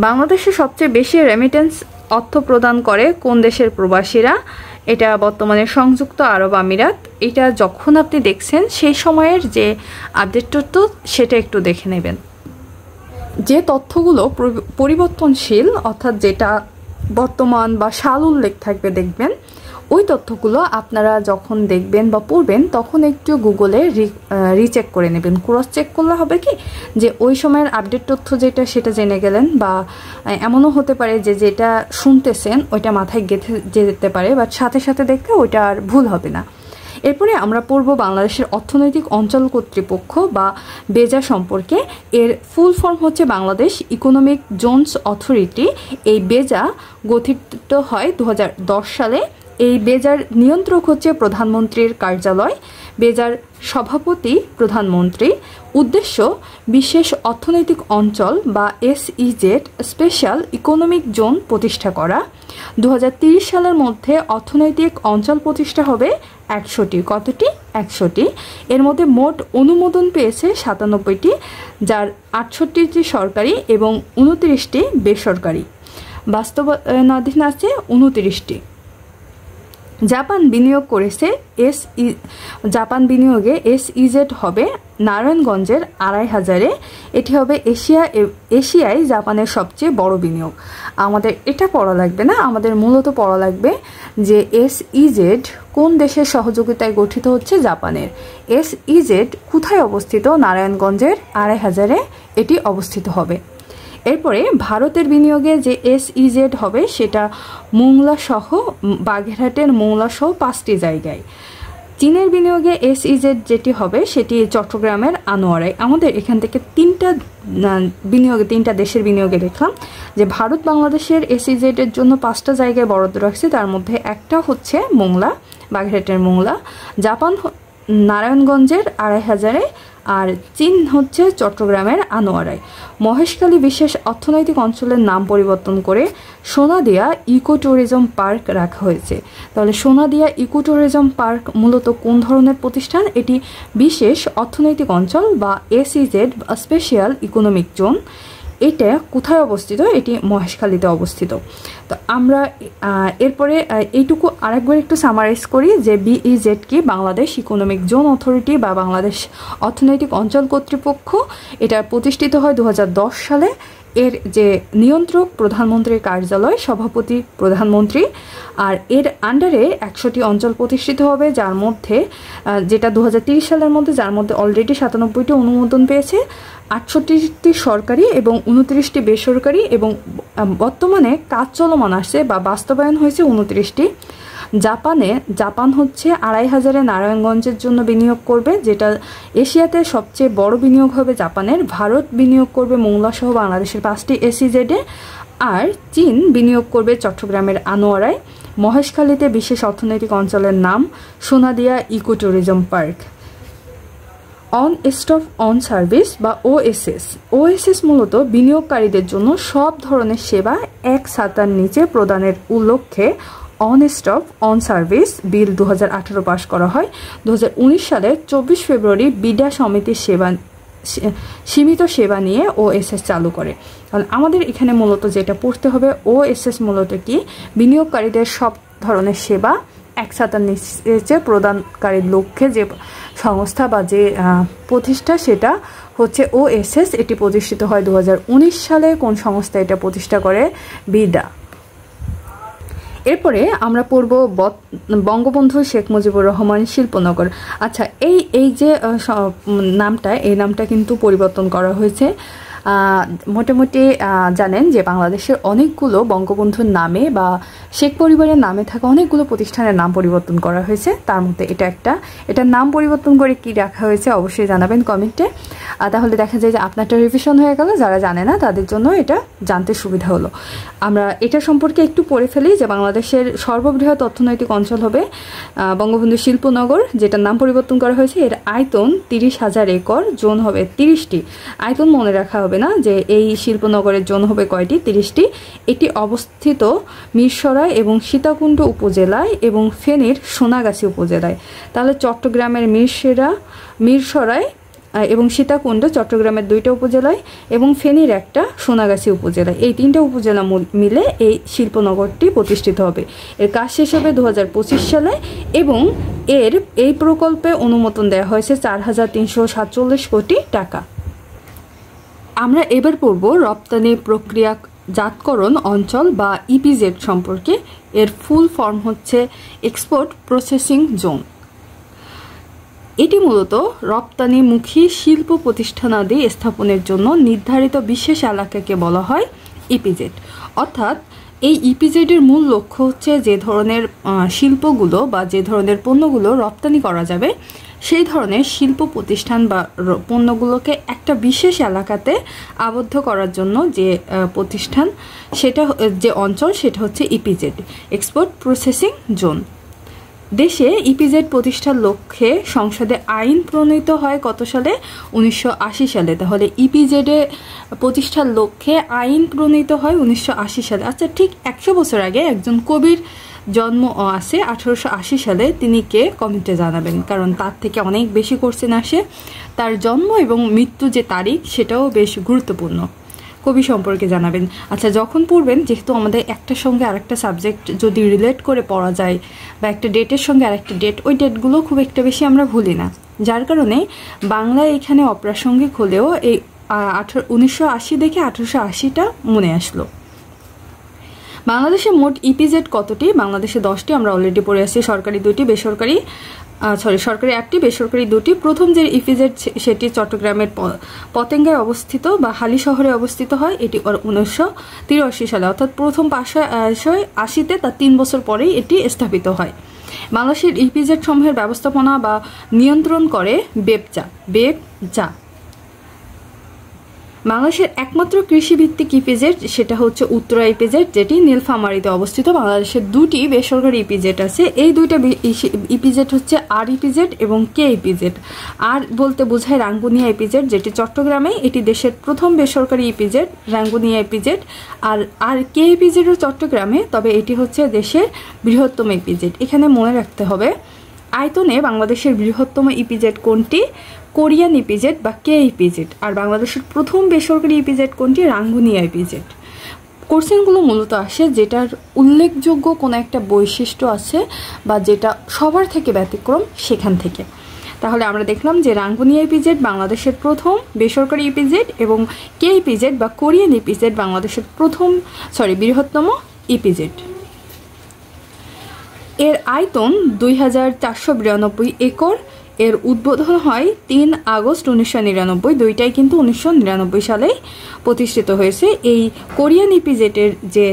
বাংলাদেশে সবচেয়ে বেশি রেমিটেন্স অর্থ প্রদান করে কোন দেশের প্রবাসীরা? এটা বর্তমানে সংযুক্ত আরব আমিরাত। এটা যখন আপনি দেখছেন সেই সময়ের যে আপডেট তথ্য সেটা একটু দেখে নেবেন। যে তথ্যগুলো পরিবর্তনশীল, অর্থাৎ যেটা বর্তমান বা সাল উল্লেখ থাকবে দেখবেন, ওই তথ্যগুলো আপনারা যখন দেখবেন বা পড়বেন তখন একটু গুগলে রিচেক করে নেবেন। ক্রস চেক করলে হবে কি যে ওই সময়ের আপডেট তথ্য যেটা সেটা জেনে গেলেন, বা এমনও হতে পারে যে যেটা শুনতেছেন ওইটা মাথায় গেঁথে যেতে পারে, বাট সাথে সাথে দেখলে ওইটা আর ভুল হবে না। এরপরে আমরা পড়ব বাংলাদেশের অর্থনৈতিক অঞ্চল কর্তৃপক্ষ বা বেজা সম্পর্কে। এর ফুল ফর্ম হচ্ছে বাংলাদেশ ইকোনমিক জোনস অথরিটি। এই বেজা গঠিত হয় 2010 সালে। এই বেজার নিয়ন্ত্রক হচ্ছে প্রধানমন্ত্রীর কার্যালয়। বেজার সভাপতি প্রধানমন্ত্রী। উদ্দেশ্য বিশেষ অর্থনৈতিক অঞ্চল বা SEZ স্পেশাল ইকোনমিক জোন প্রতিষ্ঠা করা। 2030 সালের মধ্যে অর্থনৈতিক অঞ্চল প্রতিষ্ঠা হবে 100টি। কতটি? 100টি। এর মধ্যে মোট অনুমোদন পেয়েছে 97টি, যার 68টি সরকারি এবং 29টি বেসরকারি। বাস্তবায়নাধীন আছে 29টি। জাপান বিনিয়োগ করেছে জাপান বিনিয়োগে SEZ হবে নারায়ণগঞ্জের 2500-এ। এটি হবে এশিয়ায় জাপানের সবচেয়ে বড় বিনিয়োগ। আমাদের এটা পড়া লাগবে না, আমাদের মূলত পড়া লাগবে যে SEZ কোন দেশের সহযোগিতায় গঠিত হচ্ছে? জাপানের। SEZ কোথায় অবস্থিত? নারায়ণগঞ্জের 2500-এ এটি অবস্থিত হবে। এরপরে ভারতের বিনিয়োগে যে SEZ হবে সেটা মোংলা সহ বাগেরহাটের মোংলা সহ 5টি জায়গায়। চীনের বিনিয়োগে SEZ যেটি হবে সেটি চট্টগ্রামের আনোয়ারায়। আমাদের এখান থেকে তিনটা দেশের বিনিয়োগে দেখলাম যে ভারত বাংলাদেশের SEZ এর জন্য 5টা জায়গায় বরাদ্দ রাখছে, তার মধ্যে একটা হচ্ছে মোংলা, বাগেরহাটের মোংলা। জাপান নারায়ণগঞ্জের 2500-এ, আর চীন হচ্ছে চট্টগ্রামের আনোয়ারায়। মহেশখালী বিশেষ অর্থনৈতিক অঞ্চলের নাম পরিবর্তন করে সোনাদিয়া ইকো ট্যুরিজম পার্ক রাখা হয়েছে। তাহলে সোনাদিয়া ইকো ট্যুরিজম পার্ক মূলত কোন ধরনের প্রতিষ্ঠান? এটি বিশেষ অর্থনৈতিক অঞ্চল বা SEZ স্পেশাল ইকোনমিক জোন। এটা কোথায় অবস্থিত? এটি মহেশখালীতে অবস্থিত। তো আমরা এরপরে এইটুকু আরেকবার একটু সামারাইজ করি যে BEZ কি? বাংলাদেশ ইকোনমিক জোন অথরিটি বা বাংলাদেশ অর্থনৈতিক অঞ্চল কর্তৃপক্ষ। এটা প্রতিষ্ঠিত হয় 2010 সালে। এর যে নিয়ন্ত্রক প্রধানমন্ত্রীর কার্যালয়, সভাপতি প্রধানমন্ত্রী, আর এর আন্ডারে 100টি অঞ্চল প্রতিষ্ঠিত হবে, যার মধ্যে যেটা 2030 সালের মধ্যে, যার মধ্যে অলরেডি 97টি অনুমোদন পেয়েছে, 68টি সরকারি এবং 29টি বেসরকারি, এবং বর্তমানে কাজ চলমান আসছে বা বাস্তবায়ন হয়েছে 29টি। জাপান হচ্ছে 2500-এ নারায়ণগঞ্জের জন্য বিনিয়োগ করবে, যেটা এশিয়াতে সবচেয়ে বড় বিনিয়োগ হবে জাপানের। ভারত বিনিয়োগ করবে মোংলা সহ বাংলাদেশের 5টি SEZ-এ, আর চীন বিনিয়োগ করবে চট্টগ্রামের আনোয়ারায়। মহেশখালীতে বিশেষ অর্থনৈতিক অঞ্চলের নাম Sonadia eco tourism park. One stop one service বা OSS মূলত বিনিয়োগকারীদের জন্য সব ধরনের সেবা এক ছাতার নিচে প্রদানের লক্ষ্যে অন স্টপ অন সার্ভিস বিল 2018 পাশ করা হয়। 2019 সালের 24 ফেব্রুয়ারি বিডা সমিতির সীমিত সেবা নিয়ে ওএসএস চালু করে। তাহলে আমাদের এখানে মূলত যেটা পড়তে হবে, ওএসএস মূলত কি, বিনিয়োগকারীদের সব ধরনের সেবা একসাথে নিচে প্রদানকারীর লক্ষ্যে যে সংস্থা বা যে প্রতিষ্ঠা, সেটা হচ্ছে ওএসএস। এটি প্রতিষ্ঠিত হয় 2019 সালে। কোন সংস্থা এটা প্রতিষ্ঠা করে? বিডা। এরপরে আমরা পড়ব বঙ্গবন্ধু শেখ মুজিবুর রহমান শিল্পনগর। আচ্ছা, এই যে নামটা, এই নামটা কিন্তু পরিবর্তন করা হয়েছে। মোটামুটি জানেন যে বাংলাদেশের অনেকগুলো বঙ্গবন্ধুর নামে বা শেখ পরিবারের নামে থাকা অনেকগুলো প্রতিষ্ঠানের নাম পরিবর্তন করা হয়েছে। তার মধ্যে এটা একটা। এটার নাম পরিবর্তন করে কি রাখা হয়েছে অবশ্যই জানাবেন কমেন্টে। তাহলে দেখা যায় যে আপনারটা রিভিশন হয়ে গেল, যারা জানে না তাদের জন্য এটা জানতে সুবিধা হলো। আমরা এটা সম্পর্কে একটু পড়ে ফেলি যে বাংলাদেশের সর্ববৃহৎ অর্থনৈতিক অঞ্চল হবে বঙ্গবন্ধু শিল্পনগর, যেটার নাম পরিবর্তন করা হয়েছে। এর আয়তন 30,000 একর, জোন হবে 30টি। আয়তন মনে রাখা হবে না যে এই শিল্পনগরের জোন হবে কয়টি, 30টি। এটি অবস্থিত মিরসরাই এবং সীতাকুণ্ড উপজেলায় এবং ফেনীর সোনাগাছি উপজেলায়। তাহলে চট্টগ্রামের মিরসরাই এবং সীতাকুণ্ড চট্টগ্রামের 2টা উপজেলায় এবং ফেনীর একটা সোনাগাছি উপজেলায়, এই 3টা উপজেলা মিলে এই শিল্পনগরটি প্রতিষ্ঠিত হবে। এর কাজ শেষ হবে 2025 সালে এবং এই প্রকল্পে অনুমোদন দেওয়া হয়েছে 4,347 কোটি টাকা। আমরা এবার পড়ব রপ্তানি প্রক্রিয়াজাতকরণ অঞ্চল বা ইপিজেড সম্পর্কে। এর ফুল ফর্ম হচ্ছে এক্সপোর্ট প্রসেসিং জোন। এটি মূলত রপ্তানিমুখী শিল্প প্রতিষ্ঠানাদি স্থাপনের জন্য নির্ধারিত বিশেষ এলাকাকে বলা হয় ইপিজেড। অর্থাৎ এই ইপিজেডের মূল লক্ষ্য হচ্ছে যে ধরনের শিল্পগুলো বা যে ধরনের পণ্যগুলো রপ্তানি করা যাবে, সেই ধরনের শিল্প প্রতিষ্ঠান বা পণ্যগুলোকে একটা বিশেষ এলাকাতে আবদ্ধ করার জন্য যে প্রতিষ্ঠান, সেটা যে অঞ্চল, সেটা হচ্ছে ইপিজেড, এক্সপোর্ট প্রসেসিং জোন। দেশে ইপিজেড প্রতিষ্ঠার লক্ষ্যে সংসদে আইন প্রণীত হয় কত সালে? 1980 সালে। তাহলে ইপিজেডে প্রতিষ্ঠার লক্ষ্যে আইন প্রণীত হয় 1980 সালে। আচ্ছা, ঠিক 100 বছর আগে একজন কবির জন্ম আছে 1880 সালে। তিনি কে? কমেন্টে জানাবেন, কারণ তার থেকে অনেক বেশি কোশ্চেন আসে। তার জন্ম এবং মৃত্যু যে তারিখ, সেটাও বেশ গুরুত্বপূর্ণ। কবি সম্পর্কে জানাবেন। আচ্ছা, যখন পড়বেন, যেহেতু আমাদের একটার সঙ্গে আরেকটা সাবজেক্ট যদি রিলেট করে পড়া যায় বা একটা ডেটের সঙ্গে আরেকটা ডেট, ওই ডেটগুলো খুব একটা বেশি আমরা ভুলি না, যার কারণে বাংলায় এখানে অপ্রাসঙ্গিক হলেও এই 1980 দেখে 1880টা মনে আসলো। বাংলাদেশে মোট ইপিজেড কতটি? বাংলাদেশে 10টি, আমরা অলরেডি পড়ে আসছি। সরকারি 2টি, সরকারি 1টি, বেসরকারি 2টি। প্রথম যে ইপিজেড সেটি চট্টগ্রামের পতেঙ্গায় অবস্থিত বা হালি শহরে অবস্থিত হয়। এটি 1983 সালে, অর্থাৎ প্রথম 580-তে, তার 3 বছর পরেই এটি স্থাপিত হয়। বাংলাদেশের ইপিজেড সমূহের ব্যবস্থাপনা বা নিয়ন্ত্রণ করে বেবজা। বাংলাদেশের একমাত্র কৃষিভিত্তিক ইপিজেড সেটা হচ্ছে উত্তরা ইপিজেড, যেটি নীলফামারীতে অবস্থিত। বাংলাদেশের 2টি বেসরকারি ইপিজেড আছে। এই 2টা ইপিজেড হচ্ছে আর ইপিজেড এবং কে ইপিজেড। আর বলতে বোঝায় রাঙ্গুনিয়া ইপিজেড, যেটি চট্টগ্রামে। এটি দেশের প্রথম বেসরকারি ইপিজেড, রাঙ্গুনিয়া ইপিজেড। আর কে ইপিজেডও চট্টগ্রামে, তবে এটি হচ্ছে দেশের বৃহত্তম ইপিজেড। এখানে মনে রাখতে হবে, আয়তনে বাংলাদেশের বৃহত্তম ইপিজেড কোনটি? কোরিয়ান ইপিজেড বা কে ইপিজেড। আর বাংলাদেশের প্রথম বেসরকারি ইপিজেড কোনটি? রাঙ্গুনিয়া ইপিজেড। কোশ্চেনগুলো মূলত আসে যেটার উল্লেখযোগ্য কোনো একটা বৈশিষ্ট্য আছে বা যেটা সবার থেকে ব্যতিক্রম, সেখান থেকে। তাহলে আমরা দেখলাম যে রাঙ্গুনিয়া ইপিজেড বাংলাদেশের প্রথম বেসরকারি ইপিজেড এবং কে ইপিজেড বা কোরিয়ান ইপিজেড বাংলাদেশের বৃহত্তম ইপিজেড। এর আয়তন 2492 একর। এর উদ্বোধন হয় 3 আগস্ট 1999। দুইটাই কিন্তু 1999 সালেই প্রতিষ্ঠিত হয়েছে। এই কোরিয়ান ইপিজেডের যে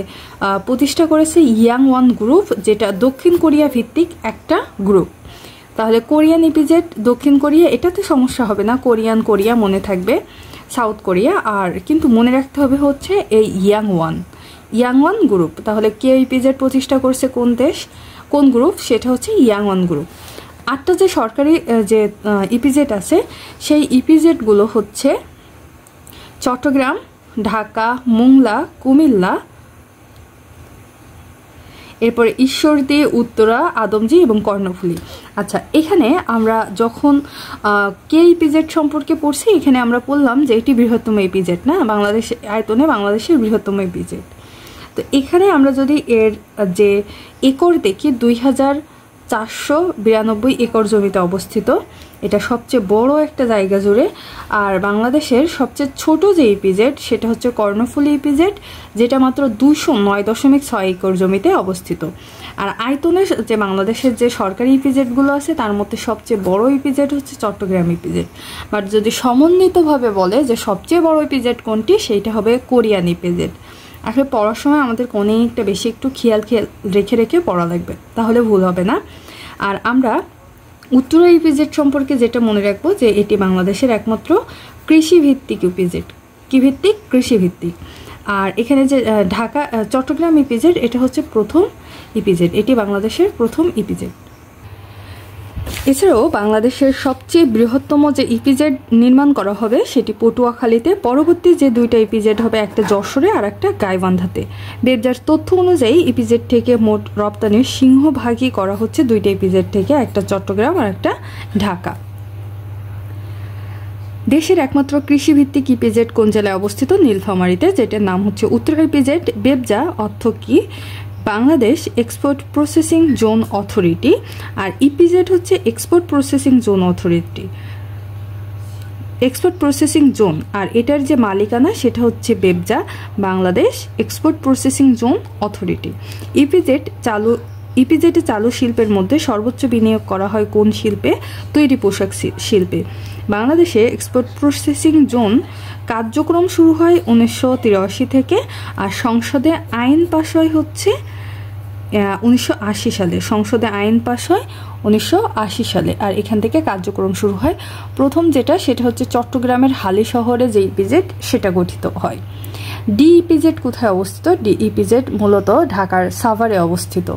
প্রতিষ্ঠা করেছে ইয়াংওয়ান গ্রুপ, যেটা দক্ষিণ কোরিয়া ভিত্তিক একটা গ্রুপ। তাহলে কোরিয়ান ইপিজেড দক্ষিণ কোরিয়া, এটাতে সমস্যা হবে না, কোরিয়া মনে থাকবে, সাউথ কোরিয়া। আর কিন্তু মনে রাখতে হবে হচ্ছে এই ইয়াংওয়ান গ্রুপ। তাহলে কে ইপিজেড প্রতিষ্ঠা করছে কোন গ্রুপ? সেটা হচ্ছে ইয়াংওয়ান গ্রুপ। 8টা যে সরকারি যে ইপিজেড আছে, সেই ইপিজেডগুলো হচ্ছে চট্টগ্রাম, ঢাকা, মোংলা, কুমিল্লা এরপরে ঈশ্বরদী, উত্তরা, আদমজি এবং কর্ণফুলী। আচ্ছা, এখানে আমরা যখন কে ইপিজেড সম্পর্কে পড়ছি, এখানে আমরা বললাম যে এটি বৃহত্তম ইপিজেড না, বাংলাদেশ আয়তনে বাংলাদেশের বৃহত্তম ইপিজেড। তো এখানে আমরা যদি এর যে একর দেখি 2492 একর জমিতে অবস্থিত, এটা সবচেয়ে বড় একটা জায়গা জুড়ে। আর বাংলাদেশের সবচেয়ে ছোট যে ইপিজেড সেটা হচ্ছে কর্ণফুলী ইপিজেড, যেটা মাত্র 209.6 একর জমিতে অবস্থিত। আর আয়তনে যে বাংলাদেশের যে সরকারি ইপিজেডগুলো আছে তার মধ্যে সবচেয়ে বড় ইপিজেড হচ্ছে চট্টগ্রাম ইপিজেড। বাট যদি সমন্বিতভাবে বলে যে সবচেয়ে বড় ইপিজেড কোনটি, সেইটা হবে কোরিয়ান ইপিজেড। আসলে পড়ার সময় আমাদের অনেকটা বেশি একটু খেয়াল রেখে রেখে পড়া লাগবে, তাহলে ভুল হবে না। আর আমরা উত্তরা ইপিজেড সম্পর্কে যেটা মনে রাখবো যে এটি বাংলাদেশের একমাত্র কৃষিভিত্তিক ইপিজেড। কি ভিত্তিক? কৃষিভিত্তিক। আর এখানে যে চট্টগ্রাম ইপিজেড, এটা হচ্ছে প্রথম ইপিজেড, এটি বাংলাদেশের প্রথম ইপিজেড। এছাড়াও বাংলাদেশের সবচেয়ে বৃহত্তম যে ইপিজেড নির্মাণ করা হবে সেটি পটুয়াখালীতে। পরবর্তী যে দুইটা ইপিজেড হবে, একটা যশোরে আর একটা গাইবান্ধাতে। বেবজার তথ্য অনুযায়ী ইপিজেড থেকে মোট রপ্তানির সিংহভাগই করা হচ্ছে দুইটা ইপিজেড থেকে, একটা চট্টগ্রাম আর একটা ঢাকা। দেশের একমাত্র কৃষিভিত্তিক ইপিজেড কোন জেলায় অবস্থিত? নীলফামারীতে, যেটার নাম হচ্ছে উত্তরা ইপিজেড। বেবজা অর্থ কি? Bangladesh export processing zone authority. আর ইপিজেড হচ্ছে export processing zone authority, export processing zone. আর এটার যে মালিকানা সেটা হচ্ছে BEPZA, Bangladesh export processing zone authority. ইপিজেডে চালু শিল্পের মধ্যে সর্বোচ্চ বিনিয়োগ করা হয় কোন শিল্পে? তৈরি পোশাক শিল্পে। বাংলাদেশে এক্সপোর্ট প্রসেসিং জোন কার্যক্রম শুরু হয় 1983 থেকে। আর সংসদে আইন পাশ হয় হচ্ছে 1980 সালে। সংসদে আইন পাশ হয় 1980 সালে। আর এখান থেকে কার্যক্রম শুরু হয়। প্রথম সেটা হচ্ছে চট্টগ্রামের হালি শহরে যে ইপিজেড সেটা গঠিত হয়। ডি ইপিজেড কোথায় অবস্থিত? ডি ইপিজেড মূলত ঢাকার সাভারে অবস্থিত।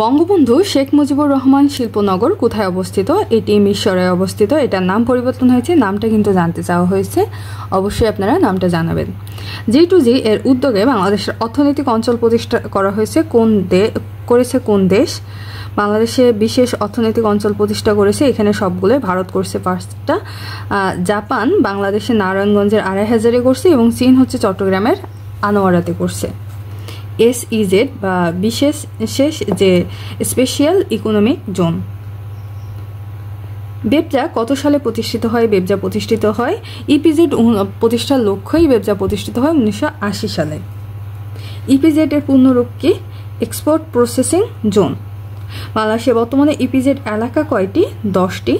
বঙ্গবন্ধু শেখ মুজিবুর রহমান শিল্পনগর কোথায় অবস্থিত? এটি মিশরে অবস্থিত। এটার নাম পরিবর্তন হয়েছে, নামটা কিন্তু জানতে চাওয়া হয়েছে, অবশ্যই আপনারা নামটা জানাবেন। G2G এর উদ্যোগে বাংলাদেশের অর্থনৈতিক অঞ্চল প্রতিষ্ঠা করা হয়েছে কোন দেশ? বাংলাদেশে বিশেষ অর্থনৈতিক অঞ্চল প্রতিষ্ঠা করেছে, এখানে সবগুলো। ভারত করছে 5টা, জাপান বাংলাদেশের নারায়ণগঞ্জের 2500-এ করছে এবং চীন হচ্ছে চট্টগ্রামের আনোয়ারাতে করছে। SEZ বা বিশেষ যে স্পেশাল ইকোনমিক জোন। বেবজা কত সালে প্রতিষ্ঠিত হয়? বেবজা প্রতিষ্ঠিত হয় ইপিজেড প্রতিষ্ঠার লক্ষ্যেই বেবজা প্রতিষ্ঠিত হয় 1980 সালে। ইপিজেড এর পূর্ণরূপ কি? Export processing zone. বাংলাদেশে বর্তমানে ইপিজেড এলাকা কয়টি? 10টি।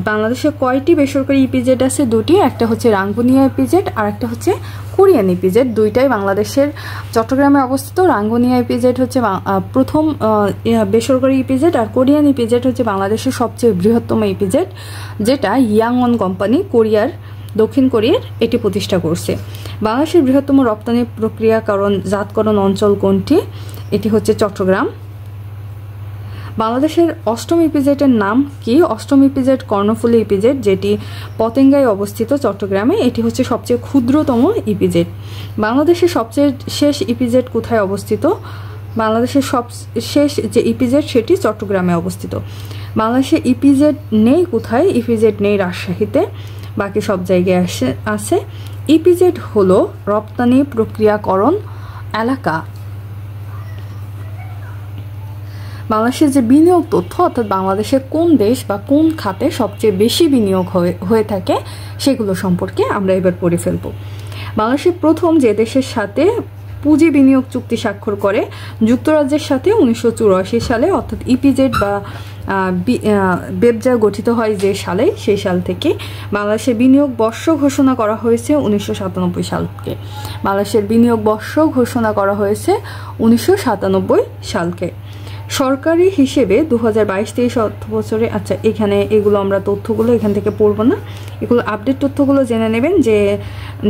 বাংলাদেশে কয়টি বেসরকারি ইপিজেড আছে? 2টি। একটা হচ্ছে রাঙ্গুনিয়া ইপিজেড আর একটা হচ্ছে কোরিয়ান ইপিজেড। দুইটাই বাংলাদেশের চট্টগ্রামে অবস্থিত। রাঙ্গুনিয়া ইপিজেড হচ্ছে প্রথম বেসরকারি ইপিজেড, আর কোরিয়ান ইপিজেড হচ্ছে বাংলাদেশের সবচেয়ে বৃহত্তম ইপিজেড, যেটা ইয়াংওন কোম্পানি দক্ষিণ কোরিয়ার এটি প্রতিষ্ঠা করছে। বাংলাদেশের বৃহত্তম রপ্তানি জাতকরণ অঞ্চল কোনটি? এটি হচ্ছে চট্টগ্রাম। বাংলাদেশের অষ্টম ইপিজেডের নাম কি? অষ্টম ইপিজেড কর্ণফুলী ইপিজেড, যেটি পতেঙ্গায় অবস্থিত চট্টগ্রামে। এটি হচ্ছে সবচেয়ে ক্ষুদ্রতম ইপিজেড। বাংলাদেশের সবচেয়ে শেষ ইপিজেড কোথায় অবস্থিত? বাংলাদেশের শেষ যে ইপিজেড সেটি চট্টগ্রামে অবস্থিত। বাংলাদেশে ইপিজেড নেই কোথায়? ইপিজেড নেই রাজশাহীতে, বাকি সব জায়গায় আছে। ইপিজেড হলো রপ্তানি প্রক্রিয়াকরণ এলাকা। বাংলাদেশের যে বিনিয়োগ তথ্য, অর্থাৎ বাংলাদেশের কোন দেশ বা কোন খাতে সবচেয়ে বেশি বিনিয়োগ হয়ে থাকে সেগুলো সম্পর্কে আমরা এবার পড়ে ফেলব। বাংলাদেশের প্রথম যে দেশের সাথে পুঁজি বিনিয়োগ চুক্তি স্বাক্ষর করে যুক্তরাজ্যের সাথে 1984 সালে, অর্থাৎ ইপিজেড বা বেবজা গঠিত হয় যে সালে, সেই সাল থেকে বাংলাদেশের বিনিয়োগ বর্ষ ঘোষণা করা হয়েছে 1997 সালকে। বাংলাদেশের বিনিয়োগ বর্ষ ঘোষণা করা হয়েছে 1997 সালকে। সরকারি হিসেবে 2022-23 অর্থ বছরে, আচ্ছা এখানে এগুলো আমরা তথ্যগুলো এখান থেকে পড়বো না, এগুলো আপডেট তথ্যগুলো জেনে নেবেন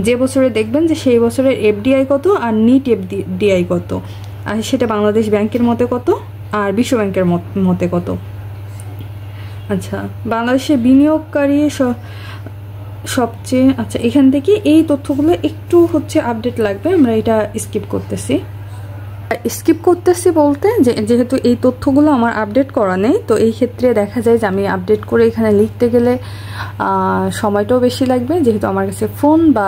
যে বছরে দেখবেন যে সেই বছরের এফডিআই কত আর নিট এফডিআই কত, আর সেটা বাংলাদেশ ব্যাংকের মতে কত আর বিশ্ব ব্যাংকের মতে কত। আচ্ছা, বাংলাদেশের বিনিয়োগকারী সবচেয়ে, আচ্ছা এখান থেকে এই তথ্যগুলো একটু হচ্ছে আপডেট লাগবে, আমরা এটা স্কিপ করতেছি। স্কিপ করতেছি বলতে যেহেতু এই তথ্যগুলো আমার আপডেট করা নেই, তো এই ক্ষেত্রে দেখা যায় যে আমি আপডেট করে এখানে লিখতে গেলে সময়টাও বেশি লাগবে। যেহেতু আমার কাছে ফোন বা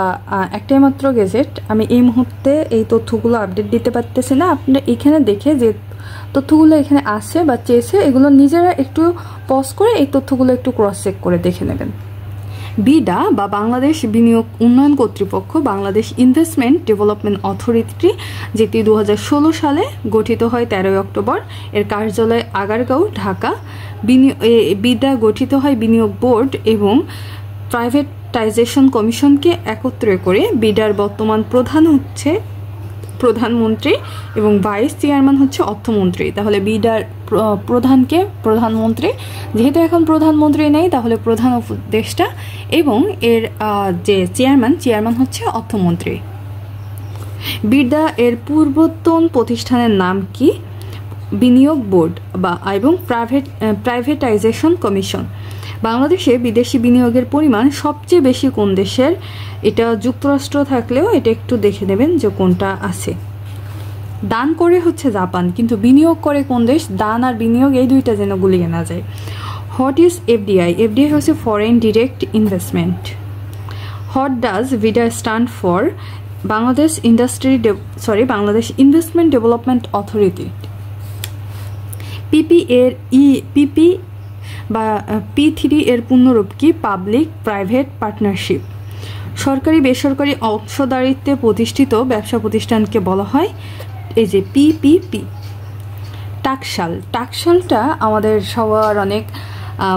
একটাই মাত্র গেজেট, আমি এই মুহূর্তে এই তথ্যগুলো আপডেট দিতে পারতেছি না। আপনি এখানে দেখে যে তথ্যগুলো এখানে আসে বা চেয়েছে, এগুলো নিজেরা একটু পজ করে এই তথ্যগুলো একটু ক্রস চেক করে দেখে নেবেন। বিডা বা বাংলাদেশ বিনিয়োগ উন্নয়ন কর্তৃপক্ষ, বাংলাদেশ ইনভেস্টমেন্ট ডেভেলপমেন্ট অথরিটি, যেটি 2016 সালে গঠিত হয় 13 অক্টোবর। এর কার্যালয় আগারগাঁও, ঢাকা। বিডা গঠিত হয় বিনিয়োগ বোর্ড এবং প্রাইভেটাইজেশন কমিশনকে একত্রে করে। বিডার বর্তমান প্রধান হচ্ছে প্রধানমন্ত্রী এবং ভাইস চেয়ারম্যান হচ্ছে অর্থমন্ত্রী। তাহলে বিডার প্রধানকে প্রধানমন্ত্রী, যেহেতু এখন প্রধানমন্ত্রী নেই তাহলে প্রধান উপদেষ্টা, এবং এর যে চেয়ারম্যান হচ্ছে অর্থমন্ত্রী। বিডা এর পূর্বতন প্রতিষ্ঠানের নাম কি? বিনিয়োগ বোর্ড এবং প্রাইভেটাইজেশন কমিশন। বাংলাদেশে বিদেশি বিনিয়োগের পরিমাণ সবচেয়ে বেশি কোন দেশের? এটা যুক্তরাষ্ট্র থাকলেও এটা একটু দেখে নেবেন যে কোনটা আছে। দান করে হচ্ছে জাপান, কিন্তু বিনিয়োগ করে কোন দেশ? দান আর বিনিয়োগ এই দুইটা যেন গুলিয়ে না যায়। What is FDI? এফডিআই হচ্ছে foreign direct investment. What does BIDA stand for? Bangladesh investment development authority. PP বা P3 এর পূর্ণরূপ কি? Public private partnership. সরকারি বেসরকারি অংশদারিত্বে প্রতিষ্ঠিত ব্যবসা প্রতিষ্ঠানকে বলা হয় এই যে PPP। টাকশালটা আমাদের সবার অনেক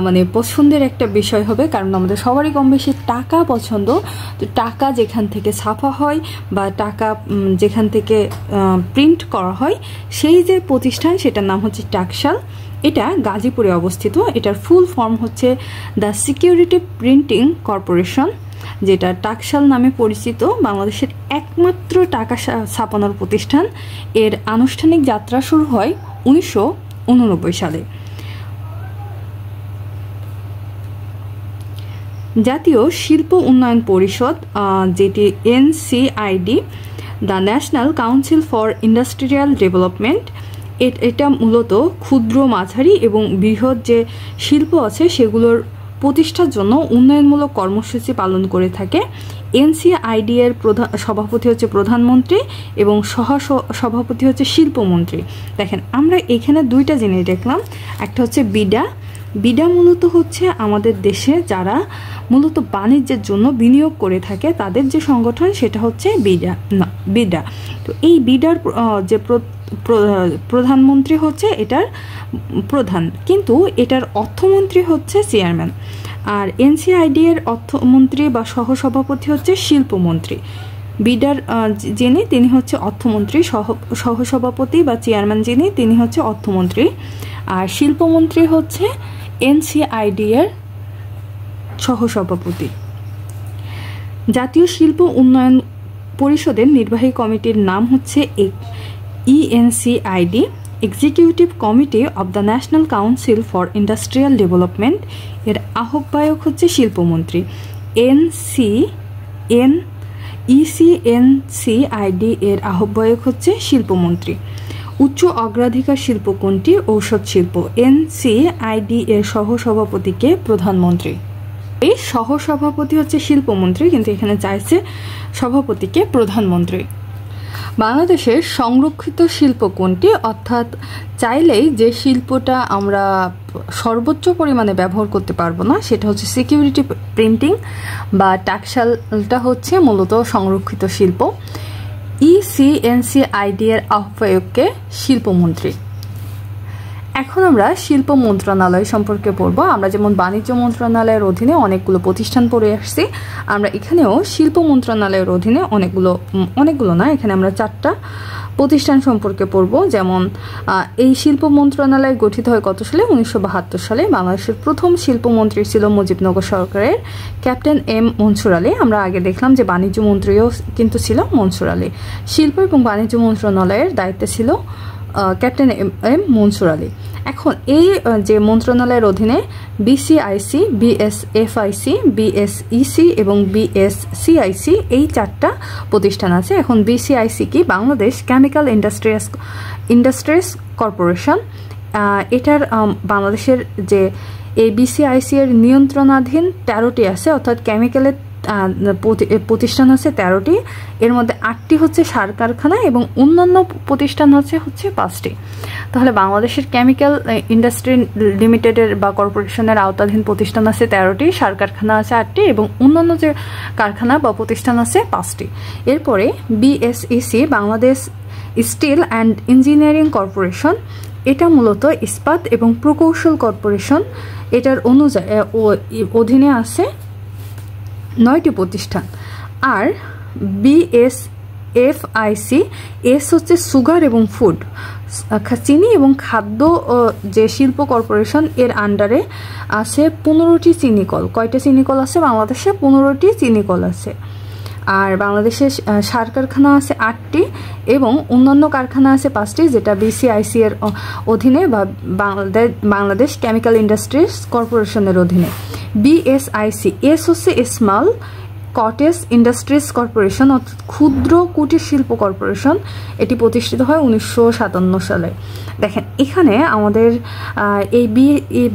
মানে পছন্দের একটা বিষয় হবে, কারণ আমাদের সবারই কম বেশি টাকা পছন্দ। তো টাকা যেখান থেকে ছাপা হয় বা টাকা যেখান থেকে প্রিন্ট করা হয়, সেই যে প্রতিষ্ঠান সেটার নাম হচ্ছে টাকশাল। এটা গাজীপুরে অবস্থিত। এটার ফুল ফর্ম হচ্ছে দ্য সিকিউরিটি প্রিন্টিং কর্পোরেশন, যেটা টাকশাল নামে পরিচিত। বাংলাদেশের একমাত্র টাকা ছাপানোর প্রতিষ্ঠান। এর আনুষ্ঠানিক যাত্রা শুরু হয় 1989 সালে। জাতীয় শিল্প উন্নয়ন পরিষদ, যেটি NCID, the national council for industrial development, এটা মূলত ক্ষুদ্র, মাঝারি এবং বৃহৎ যে শিল্প আছে সেগুলোর প্রতিষ্ঠার জন্য উন্নয়নমূলক কর্মসূচি পালন করে থাকে। NCID এর সভাপতি হচ্ছে প্রধানমন্ত্রী এবং সভাপতি হচ্ছে শিল্পমন্ত্রী। দেখেন, আমরা এখানে দুইটা জিনিস দেখলাম। একটা হচ্ছে বিডা মূলত হচ্ছে আমাদের দেশে যারা মূলত বাণিজ্যের জন্য বিনিয়োগ করে থাকে তাদের যে সংগঠন, সেটা হচ্ছে বিডা। তো এই বিডার যে প্রধানমন্ত্রী হচ্ছে এটার প্রধান, কিন্তু এটার অর্থমন্ত্রী হচ্ছে চেয়ারম্যান। আর NCID এর অর্থমন্ত্রী বা সহসভাপতি হচ্ছে শিল্পমন্ত্রী। বিডার যিনি, তিনি হচ্ছে অর্থমন্ত্রী। সহসভাপতি বা চেয়ারম্যান যিনি, তিনি হচ্ছে অর্থমন্ত্রী। আর শিল্পমন্ত্রী হচ্ছে NCID এর সহসভাপতি। জাতীয় শিল্প উন্নয়ন পরিষদের নির্বাহী কমিটির নাম হচ্ছে ENCID, executive committee of the national council for industrial development. এর আহ্বায়ক হচ্ছে শিল্পমন্ত্রী। ECNCID এর আহ্বায়ক হচ্ছে শিল্পমন্ত্রী। উচ্চ অগ্রাধিকার শিল্প কোনটি? ঔষধ শিল্প। NCID এর সহসভাপতিকে প্রধানমন্ত্রী। এই সহসভাপতি হচ্ছে শিল্পমন্ত্রী, কিন্তু এখানে চাইছে সভাপতিকে প্রধানমন্ত্রী। বাংলাদেশের সংরক্ষিত শিল্প কোনটি? অর্থাৎ চাইলেই যে শিল্পটা আমরা সর্বোচ্চ পরিমাণে ব্যবহার করতে পারবো না, সেটা হচ্ছে সিকিউরিটি প্রিন্টিং বা টাকশালটা হচ্ছে মূলত সংরক্ষিত শিল্প। ECNCID এর আহ্বায়ককে শিল্পমন্ত্রী। এখন আমরা শিল্প মন্ত্রণালয় সম্পর্কে পড়বো। আমরা যেমন বাণিজ্য মন্ত্রণালয়ের অধীনে অনেকগুলো প্রতিষ্ঠান পড়ে আসছি, আমরা এখানেও শিল্প মন্ত্রণালয়ের অধীনে অনেকগুলো না, এখানে আমরা 4টা প্রতিষ্ঠান সম্পর্কে পড়বো। যেমন এই শিল্প মন্ত্রণালয় গঠিত হয় কত সালে? 1972 সালে। বাংলাদেশের প্রথম শিল্পমন্ত্রী ছিল মুজিবনগর সরকারের ক্যাপ্টেন M মনসুর আলী। আমরা আগে দেখলাম যে বাণিজ্য মন্ত্রীও কিন্তু ছিল মনসুর আলী। শিল্প এবং বাণিজ্য মন্ত্রণালয়ের দায়িত্বে ছিল ক্যাপ্টেন এম মনসুর আলী। এখন এই যে মন্ত্রণালয়ের অধীনে বিসিআইসি, বিএসএফআইসি, বিএসইসি এবং বিএসসিআইসি এই 4টা প্রতিষ্ঠান আছে। এখন বিসিআইসি কি? Bangladesh chemical industries corporation. এটার বাংলাদেশের যে এই বিসিআইসি এর নিয়ন্ত্রণাধীন 13টি আছে, অর্থাৎ কেমিক্যালের প্রতিষ্ঠান আছে 13টি, এর মধ্যে 8টি হচ্ছে সার কারখানা এবং অন্যান্য প্রতিষ্ঠান হচ্ছে 5টি। তাহলে বাংলাদেশের কেমিক্যাল ইন্ডাস্ট্রি লিমিটেডের বা কর্পোরেশনের আওতাধীন প্রতিষ্ঠান আছে 13টি, সার কারখানা আছে 8টি এবং অন্যান্য যে কারখানা বা প্রতিষ্ঠান আছে 5টি। এরপরে BSEC, Bangladesh steel and engineering corporation, এটা মূলত ইস্পাত এবং প্রকৌশল কর্পোরেশন। এটার অধীনে আছে 9টি প্রতিষ্ঠান। আর বিএসএফআইসি, এস হচ্ছে সুগার এবং ফুড, চিনি এবং খাদ্য যে শিল্প কর্পোরেশন, এর আন্ডারে আছে 15টি চিনিকল। কয়টা চিনিকল আছে বাংলাদেশে? 15টি চিনিকল আছে। আর বাংলাদেশের সার কারখানা আছে 8টি এবং অন্যান্য কারখানা আছে 5টি, যেটা বিসিআইসি এর অধীনে বা বাংলাদেশ কেমিক্যাল ইন্ডাস্ট্রিজ কর্পোরেশনের অধীনে। বিএসআইসি, এস হচ্ছে স্মল কটেজ ইন্ডাস্ট্রিজ কর্পোরেশন, অর্থাৎ ক্ষুদ্র কুটির শিল্প কর্পোরেশন। এটি প্রতিষ্ঠিত হয় 1957 সালে। দেখেন এখানে আমাদের এই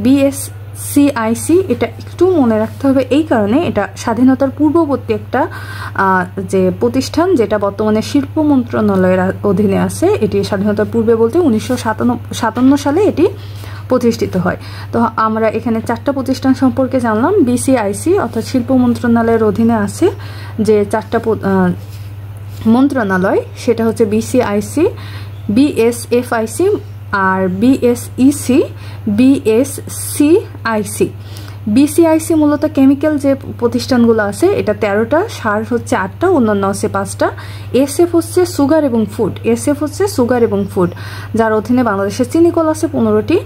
বিএসসিআইসি এটা একটু মনে রাখতে হবে, এই কারণে এটা স্বাধীনতার পূর্ববর্তী একটা যে প্রতিষ্ঠান, যেটা বর্তমানে শিল্প মন্ত্রণালয়ের অধীনে আছে। এটি স্বাধীনতার পূর্বে বলতে 1957 সালে এটি প্রতিষ্ঠিত হয়। তো আমরা এখানে 4টা প্রতিষ্ঠান সম্পর্কে জানলাম। বিসিআইসি অর্থাৎ শিল্প মন্ত্রণালয়ের অধীনে আছে যে 4টা মন্ত্রণালয়, সেটা হচ্ছে বিসিআইসি, বিএসএফআইসি আর বিএসইসি, বিএসসিআইসি। বিসিআইসি মূলত কেমিক্যাল যে প্রতিষ্ঠানগুলো আছে এটা 13টা, সার হচ্ছে 8টা, অন্যান্য আছে 5টা। এসএফ হচ্ছে সুগার এবং ফুড, যার অধীনে বাংলাদেশের চিনিকল আছে 15টি।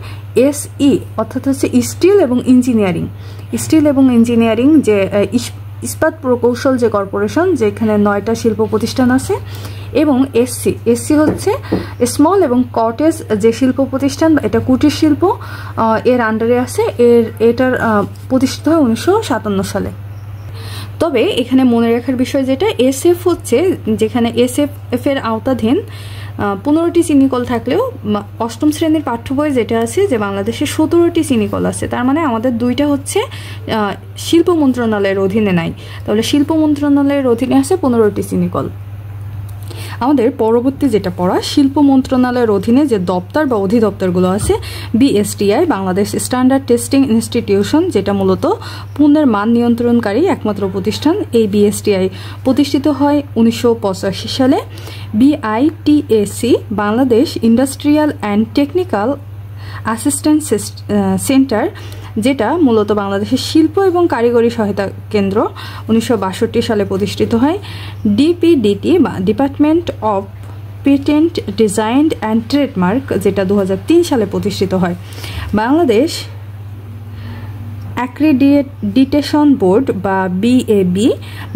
এসই অর্থাৎ হচ্ছে স্টিল এবং ইঞ্জিনিয়ারিং যে ইস্পাত প্রকৌশল যে কর্পোরেশন, যেখানে 9টা শিল্প প্রতিষ্ঠান আছে। এবং এসসি হচ্ছে স্মল এবং কটেজ যে শিল্প প্রতিষ্ঠান, এটা কুটির শিল্প, এর আন্ডারে আছে। এটার প্রতিষ্ঠিত হয় 1957 সালে। তবে এখানে মনে রাখার বিষয় যেটা, এসএফ হচ্ছে, যেখানে এসএফ এর আওতাধীন 15টি চিনিকল থাকলেও 8ম শ্রেণীর পাঠ্য বই যেটা আছে যে বাংলাদেশে 17টি চিনিকল আছে। তার মানে আমাদের 2টা হচ্ছে শিল্প মন্ত্রণালয়ের অধীনে নাই, তাহলে শিল্প মন্ত্রণালয়ের অধীনে আছে 15টি চিনিকল। আমাদের পরবর্তী যেটা পড়া, শিল্প মন্ত্রণালয়ের অধীনে যে দপ্তর বা অধিদপ্তরগুলো আছে। BSTI, Bangladesh standard testing institution, যেটা মূলত পণ্যের মান নিয়ন্ত্রণকারী একমাত্র প্রতিষ্ঠান। এই বিএসটিআই প্রতিষ্ঠিত হয় 1985 সালে। BITAC, Bangladesh industrial and technical assistance centre, যেটা মূলত বাংলাদেশের শিল্প এবং কারিগরি সহায়তা কেন্দ্র, 1962 সালে প্রতিষ্ঠিত হয়। ডিপিডিটি বা department of patent design and trademark, যেটা 2003 সালে প্রতিষ্ঠিত হয়। বাংলাদেশ অ্যাক্রেডিটেশন বোর্ড বা বিএবি,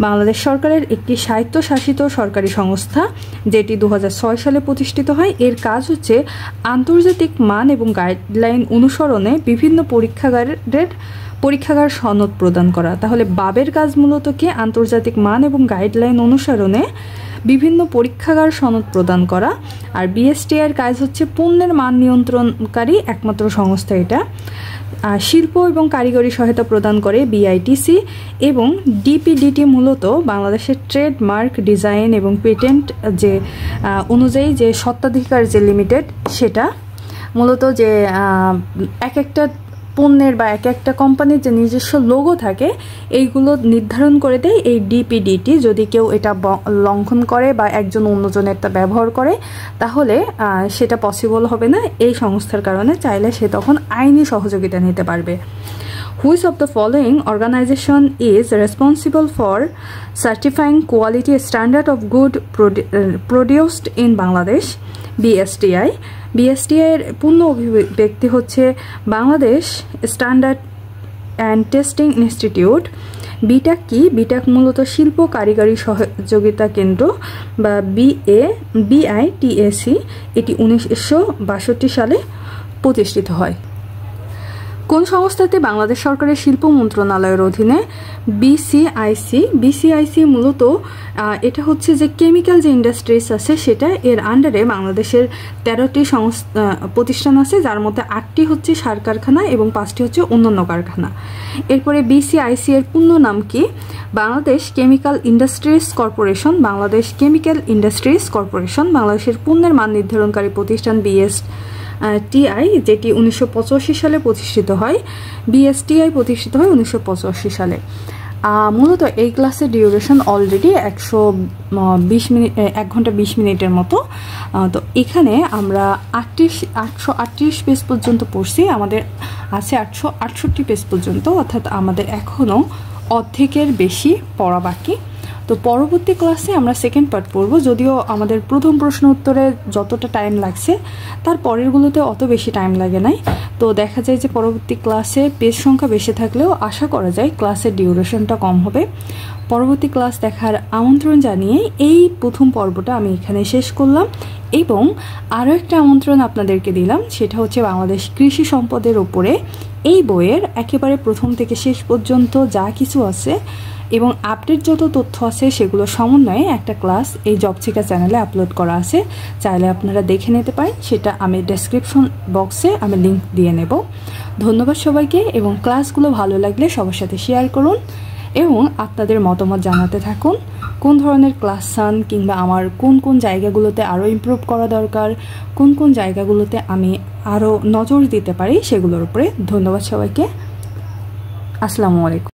বাংলাদেশ সরকারের একটি স্বায়ত্তশাসিত সরকারি সংস্থা, যেটি 2006 সালে প্রতিষ্ঠিত হয়। এর কাজ হচ্ছে আন্তর্জাতিক মান এবং গাইডলাইন অনুসরণে বিভিন্ন পরীক্ষাগার সনদ প্রদান করা। তাহলে বাবের কাজ মূলত কি? আন্তর্জাতিক মান এবং গাইডলাইন অনুসরণে বিভিন্ন পরীক্ষাগার সনদ প্রদান করা। আর বিএসটিআই এর কাজ হচ্ছে পণ্যের মান নিয়ন্ত্রণকারী একমাত্র সংস্থা এটা। শিল্প এবং কারিগরি সহায়তা প্রদান করে বিআইটিসি। এবং ডিপিডিটি মূলত বাংলাদেশের ট্রেডমার্ক ডিজাইন এবং পেটেন্ট যে অনুযায়ী যে স্বত্বাধিকার যে লিমিটেড, সেটা মূলত যে এক একটা পণ্যের বা এক একটা কোম্পানির যে নিজস্ব লোগো থাকে, এইগুলো নির্ধারণ করে দেয় এই ডিপিডিটি। যদি কেউ এটা লঙ্ঘন করে বা একজন অন্যজনেরটা ব্যবহার করে, তাহলে সেটা পসিবল হবে না এই সংস্থার কারণে। চাইলে সে তখন আইনি সহযোগিতা নিতে পারবে। Which of the following organization is responsible for certifying quality standard of good produced in Bangladesh? BSTI. BSTI এর পূর্ণ অভিব্যক্তি হচ্ছে Bangladesh standard and testing institute. Btrac কি? বিটাক মূলত শিল্প কারিগরি সহযোগিতা কেন্দ্র বা BITAC। এটি 1962 সালে প্রতিষ্ঠিত হয়। কোন সংস্থাতে বাংলাদেশ সরকারের শিল্প মন্ত্রণালয়ের অধীনে? BCIC মূলত এটা হচ্ছে যে কেমিক্যাল যে ইন্ডাস্ট্রিজ আছে সেটা, এর আন্ডারে বাংলাদেশের 13টি প্রতিষ্ঠান আছে, যার মধ্যে 8টি হচ্ছে সার কারখানা এবং 5টি হচ্ছে অন্যান্য কারখানা। এরপরে BCIC এর পূর্ণ নাম কি? Bangladesh chemical industries corporation. Bangladesh chemical industries corporation বাংলাদেশের পণ্যের মান নির্ধারণকারী প্রতিষ্ঠান BSTI, যেটি 1985 সালে প্রতিষ্ঠিত হয়। BSTI প্রতিষ্ঠিত হয় 1985 সালে। মূলত এই ক্লাসের ডিউরেশন অলরেডি 120 মিনিট, 1 ঘন্টা 20 মিনিটের মতো। তো এখানে আমরা 838 পেজ পর্যন্ত পড়ছি, আমাদের আছে 868 পেজ পর্যন্ত, অর্থাৎ আমাদের এখনও অর্ধেকের বেশি পড়া বাকি। তো পরবর্তী ক্লাসে আমরা সেকেন্ড পার্ট পড়ব, যদিও আমাদের প্রথম প্রশ্ন উত্তরে যতটা টাইম লাগছে তার পরেরগুলোতে অত বেশি টাইম লাগে নাই। তো দেখা যায় যে পরবর্তী ক্লাসে পেজ সংখ্যা বেশি থাকলেও আশা করা যায় ক্লাসের ডিউরেশনটা কম হবে। পরবর্তী ক্লাস দেখার আমন্ত্রণ জানিয়ে এই প্রথম পর্বটা আমি এখানে শেষ করলাম, এবং আরও একটা আমন্ত্রণ আপনাদেরকে দিলাম, সেটা হচ্ছে বাংলাদেশ কৃষি সম্পদের ওপরে এই বইয়ের একেবারে প্রথম থেকে শেষ পর্যন্ত যা কিছু আছে এবং আপডেট যত তথ্য আছে সেগুলো সমন্বয়ে একটা ক্লাস এই জবসিকা চ্যানেলে আপলোড করা আছে, চাইলে আপনারা দেখে নিতে পারেন। সেটা আমি ডেসক্রিপশন বক্সে আমি লিঙ্ক দিয়ে নেব। ধন্যবাদ সবাইকে, এবং ক্লাসগুলো ভালো লাগলে সবার সাথে শেয়ার করুন এবং আপনাদের মতামত জানাতে থাকুন। কোন ধরনের ক্লাস চান, কিংবা আমার কোন কোন জায়গাগুলোতে আরও ইমপ্রুভ করা দরকার, কোন কোন জায়গাগুলোতে আমি আরও নজর দিতে পারি সেগুলোর উপরে। ধন্যবাদ সবাইকে। আসসালামু আলাইকুম।